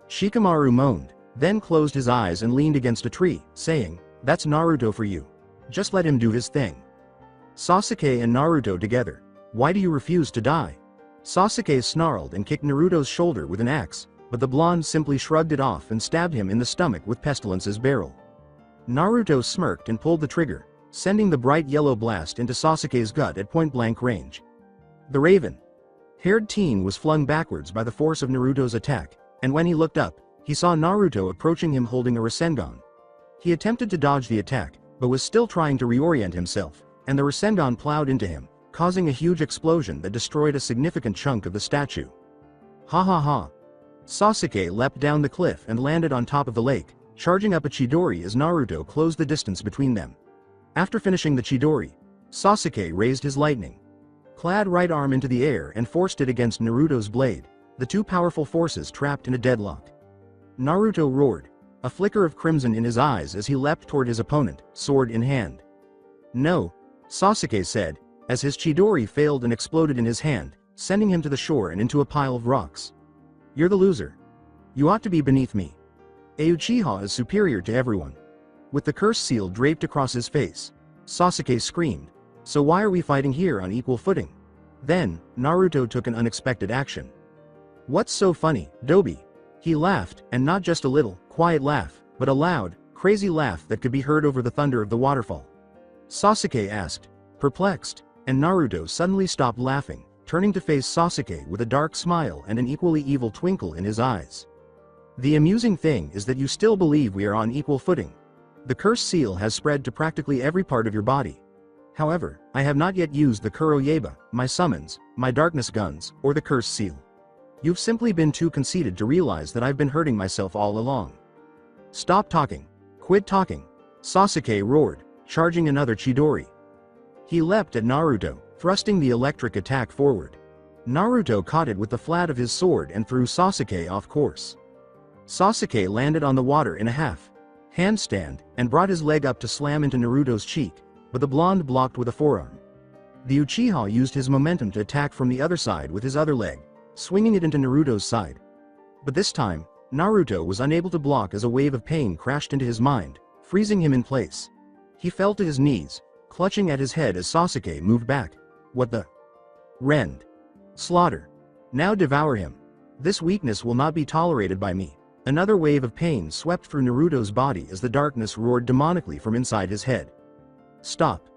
Shikamaru moaned, then closed his eyes and leaned against a tree, saying, "That's Naruto for you. Just let him do his thing." Sasuke and Naruto together. "Why do you refuse to die?" Sasuke snarled and kicked Naruto's shoulder with an axe, but the blonde simply shrugged it off and stabbed him in the stomach with Pestilence's barrel. Naruto smirked and pulled the trigger, sending the bright yellow blast into Sasuke's gut at point-blank range. The raven-haired teen was flung backwards by the force of Naruto's attack, and when he looked up, he saw Naruto approaching him holding a Rasengan. He attempted to dodge the attack, but was still trying to reorient himself, and the Rasengan plowed into him, causing a huge explosion that destroyed a significant chunk of the statue. "Ha ha ha." Sasuke leapt down the cliff and landed on top of the lake, charging up a Chidori as Naruto closed the distance between them. After finishing the Chidori, Sasuke raised his lightning-clad right arm into the air and forced it against Naruto's blade, the 2 powerful forces trapped in a deadlock. Naruto roared, a flicker of crimson in his eyes as he leapt toward his opponent, sword in hand. "No," Sasuke said, as his Chidori failed and exploded in his hand, sending him to the shore and into a pile of rocks. "You're the loser. You ought to be beneath me. A Uchiha is superior to everyone." With the curse seal draped across his face, Sasuke screamed, "So why are we fighting here on equal footing?" Then, Naruto took an unexpected action. "What's so funny, Dobi?" He laughed, and not just a little, quiet laugh, but a loud, crazy laugh that could be heard over the thunder of the waterfall. Sasuke asked, perplexed, and Naruto suddenly stopped laughing, turning to face Sasuke with a dark smile and an equally evil twinkle in his eyes. "The amusing thing is that you still believe we are on equal footing. The curse seal has spread to practically every part of your body. However, I have not yet used the Kuroyeba, my summons, my darkness guns, or the curse seal. You've simply been too conceited to realize that I've been hurting myself all along. Stop talking. Quit talking. Sasuke roared, charging another Chidori. He leapt at Naruto, thrusting the electric attack forward. Naruto caught it with the flat of his sword and threw Sasuke off course. Sasuke landed on the water in a handstand, and brought his leg up to slam into Naruto's cheek, but the blonde blocked with a forearm. The Uchiha used his momentum to attack from the other side with his other leg, swinging it into Naruto's side. But this time, Naruto was unable to block as a wave of pain crashed into his mind, freezing him in place. He fell to his knees, clutching at his head as Sasuke moved back. What the? Rend. Slaughter. Now devour him. This weakness will not be tolerated by me. Another wave of pain swept through Naruto's body as the darkness roared demonically from inside his head. Stop.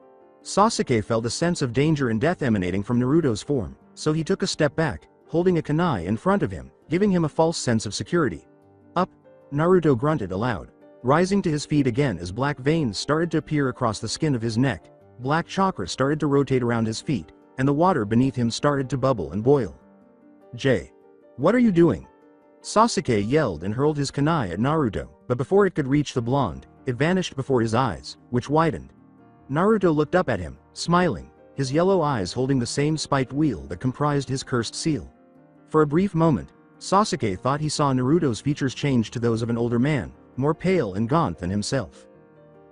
Sasuke felt a sense of danger and death emanating from Naruto's form, so he took a step back, holding a kunai in front of him, giving him a false sense of security. Up. Naruto grunted aloud, rising to his feet again as black veins started to appear across the skin of his neck. Black chakra started to rotate around his feet, and the water beneath him started to bubble and boil. Jay. What are you doing? Sasuke yelled and hurled his kunai at Naruto, but before it could reach the blonde, it vanished before his eyes, which widened. Naruto looked up at him, smiling, his yellow eyes holding the same spiked wheel that comprised his cursed seal. For a brief moment, Sasuke thought he saw Naruto's features change to those of an older man, more pale and gaunt than himself.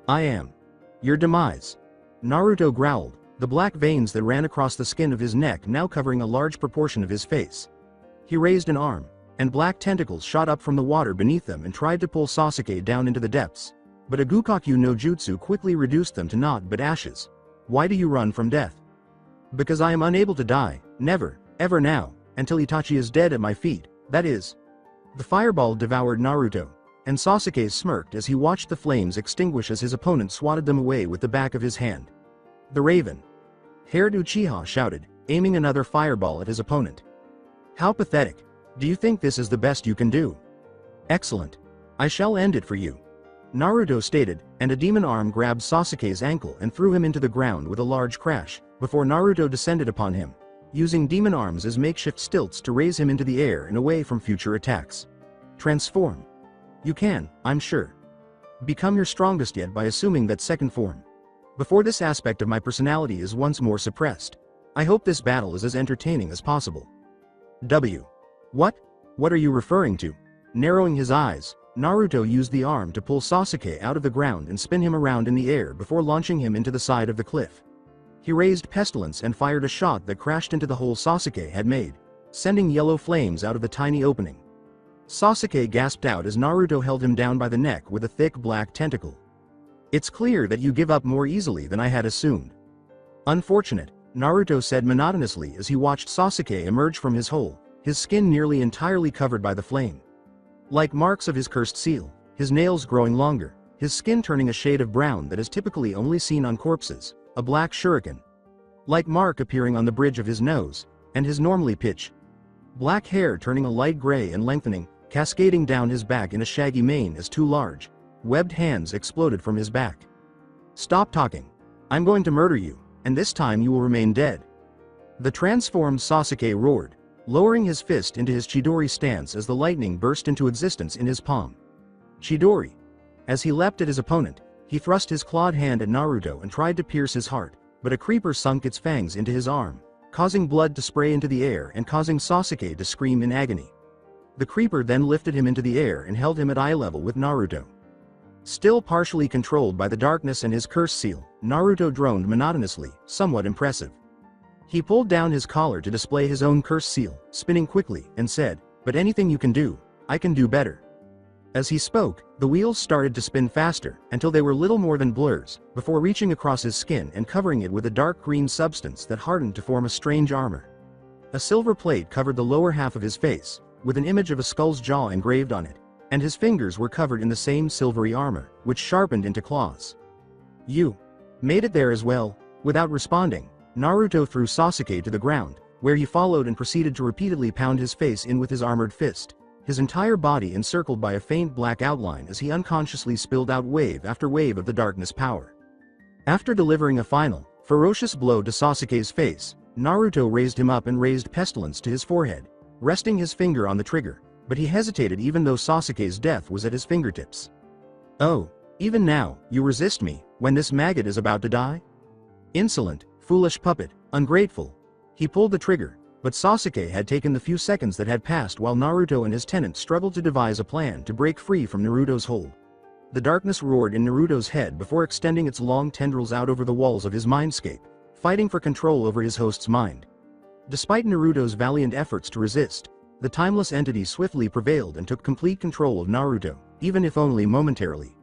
I am your demise. Naruto growled, the black veins that ran across the skin of his neck now covering a large proportion of his face. He raised an arm, and black tentacles shot up from the water beneath them and tried to pull Sasuke down into the depths, but a Gukakyu no Jutsu quickly reduced them to naught but ashes. Why do you run from death? Because I am unable to die, never, ever now, until Itachi is dead at my feet, that is. The fireball devoured Naruto, and Sasuke smirked as he watched the flames extinguish as his opponent swatted them away with the back of his hand. The raven-haired Uchiha shouted, aiming another fireball at his opponent. How pathetic. Do you think this is the best you can do? Excellent. I shall end it for you. Naruto stated, and a demon arm grabbed Sasuke's ankle and threw him into the ground with a large crash, before Naruto descended upon him, using demon arms as makeshift stilts to raise him into the air and away from future attacks. Transform. You can, I'm sure. Become your strongest yet by assuming that second form. Before this aspect of my personality is once more suppressed. I hope this battle is as entertaining as possible. W. What? What are you referring to? Narrowing his eyes, Naruto used the arm to pull Sasuke out of the ground and spin him around in the air before launching him into the side of the cliff. He raised pestilence and fired a shot that crashed into the hole Sasuke had made, sending yellow flames out of the tiny opening. Sasuke gasped out as Naruto held him down by the neck with a thick black tentacle. It's clear that you give up more easily than I had assumed. Unfortunate, Naruto said monotonously as he watched Sasuke emerge from his hole, his skin nearly entirely covered by the flame. Like marks of his cursed seal, his nails growing longer, his skin turning a shade of brown that is typically only seen on corpses, a black shuriken. Like mark appearing on the bridge of his nose, and his normally pitch black hair turning a light gray and lengthening, cascading down his back in a shaggy mane as two large, webbed hands exploded from his back. Stop talking. I'm going to murder you, and this time you will remain dead. The transformed Sasuke roared, lowering his fist into his Chidori stance as the lightning burst into existence in his palm. Chidori. As he leapt at his opponent, he thrust his clawed hand at Naruto and tried to pierce his heart, but a creeper sunk its fangs into his arm, causing blood to spray into the air and causing Sasuke to scream in agony. The creeper then lifted him into the air and held him at eye level with Naruto. Still partially controlled by the darkness and his curse seal, Naruto droned monotonously, somewhat impressive. He pulled down his collar to display his own curse seal, spinning quickly, and said, "But anything you can do, I can do better." As he spoke, the wheels started to spin faster, until they were little more than blurs, before reaching across his skin and covering it with a dark green substance that hardened to form a strange armor. A silver plate covered the lower half of his face, with an image of a skull's jaw engraved on it, and his fingers were covered in the same silvery armor, which sharpened into claws. You made it there as well. Without responding, Naruto threw Sasuke to the ground, where he followed and proceeded to repeatedly pound his face in with his armored fist, his entire body encircled by a faint black outline as he unconsciously spilled out wave after wave of the darkness power. After delivering a final, ferocious blow to Sasuke's face, Naruto raised him up and raised pestilence to his forehead, resting his finger on the trigger, but he hesitated even though Sasuke's death was at his fingertips. "Oh, even now, you resist me, when this maggot is about to die? Insolent, foolish puppet, ungrateful." He pulled the trigger, but Sasuke had taken the few seconds that had passed while Naruto and his tenant struggled to devise a plan to break free from Naruto's hold. The darkness roared in Naruto's head before extending its long tendrils out over the walls of his mindscape, fighting for control over his host's mind. Despite Naruto's valiant efforts to resist, the timeless entity swiftly prevailed and took complete control of Naruto, even if only momentarily.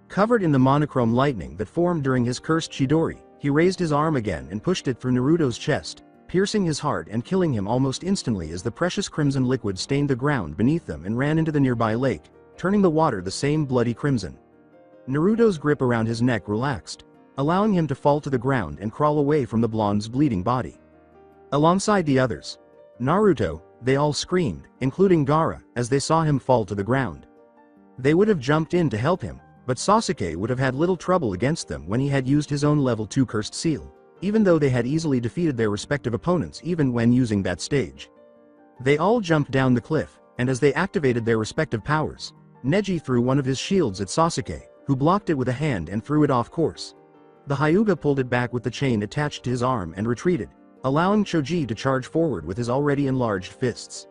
Covered in the monochrome lightning that formed during his cursed Chidori, he raised his arm again and pushed it through Naruto's chest, piercing his heart and killing him almost instantly as the precious crimson liquid stained the ground beneath them and ran into the nearby lake, turning the water the same bloody crimson. Naruto's grip around his neck relaxed, allowing him to fall to the ground and crawl away from the blonde's bleeding body. Alongside the others, Naruto, they all screamed, including Gaara, as they saw him fall to the ground. They would have jumped in to help him, but Sasuke would have had little trouble against them when he had used his own level 2 cursed seal, even though they had easily defeated their respective opponents even when using that stage. They all jumped down the cliff, and as they activated their respective powers, Neji threw one of his shields at Sasuke, who blocked it with a hand and threw it off course. The Hyuga pulled it back with the chain attached to his arm and retreated, allowing Choji to charge forward with his already enlarged fists.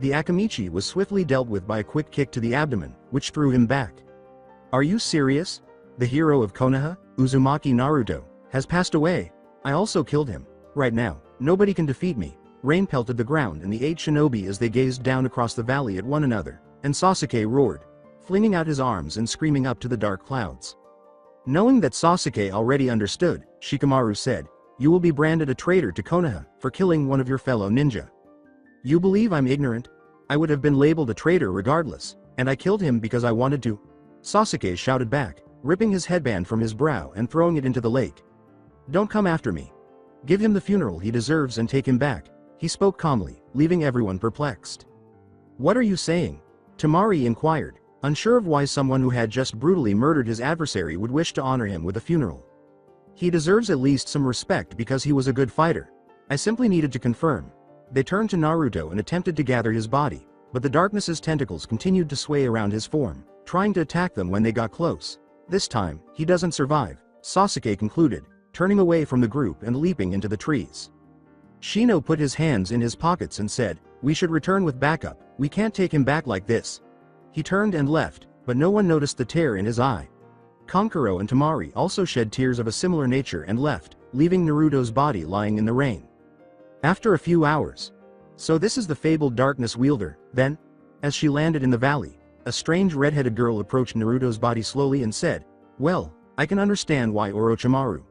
The Akamichi was swiftly dealt with by a quick kick to the abdomen, which threw him back. "Are you serious? The hero of Konoha, Uzumaki Naruto, has passed away. I also killed him. Right now, nobody can defeat me." Rain pelted the ground and the 8 shinobi as they gazed down across the valley at one another, and Sasuke roared, flinging out his arms and screaming up to the dark clouds. Knowing that Sasuke already understood, Shikamaru said, "You will be branded a traitor to Konoha for killing one of your fellow ninja. You believe I'm ignorant? I would have been labeled a traitor regardless, and I killed him because I wanted to." Sasuke shouted back, ripping his headband from his brow and throwing it into the lake. "Don't come after me. Give him the funeral he deserves and take him back," he spoke calmly, leaving everyone perplexed. "What are you saying?" Temari inquired, unsure of why someone who had just brutally murdered his adversary would wish to honor him with a funeral. "He deserves at least some respect because he was a good fighter. I simply needed to confirm." They turned to Naruto and attempted to gather his body, but the darkness's tentacles continued to sway around his form, trying to attack them when they got close. "This time, he doesn't survive," Sasuke concluded, turning away from the group and leaping into the trees. Shino put his hands in his pockets and said, "We should return with backup, we can't take him back like this." He turned and left, but no one noticed the tear in his eye. Kankuro and Temari also shed tears of a similar nature and left, leaving Naruto's body lying in the rain. After a few hours. "So this is the fabled darkness wielder, then?" As she landed in the valley, a strange red-headed girl approached Naruto's body slowly and said, "Well, I can understand why Orochimaru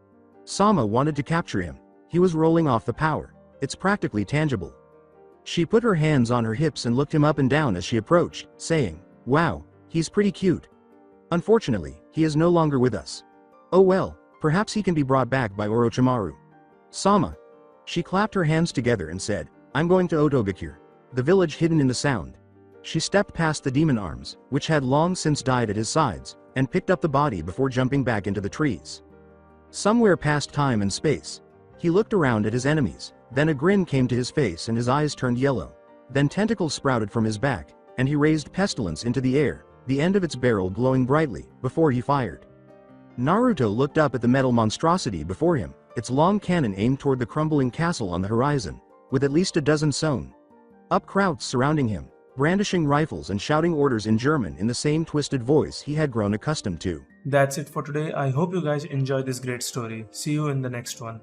Sama wanted to capture him. He was rolling off the power. It's practically tangible." She put her hands on her hips and looked him up and down as she approached, saying, "Wow, he's pretty cute. Unfortunately, he is no longer with us. Oh well, perhaps he can be brought back by Orochimaru. Sama." She clapped her hands together and said, "I'm going to Otogakure, the village hidden in the sound." She stepped past the demon arms, which had long since died at his sides, and picked up the body before jumping back into the trees. Somewhere past time and space, he looked around at his enemies, then a grin came to his face and his eyes turned yellow. Then tentacles sprouted from his back, and he raised pestilence into the air, the end of its barrel glowing brightly, before he fired. Naruto looked up at the metal monstrosity before him, its long cannon aimed toward the crumbling castle on the horizon, with at least a dozen sewn up crowds surrounding him, brandishing rifles and shouting orders in German in the same twisted voice he had grown accustomed to. That's it for today. I hope you guys enjoyed this great story. See you in the next one.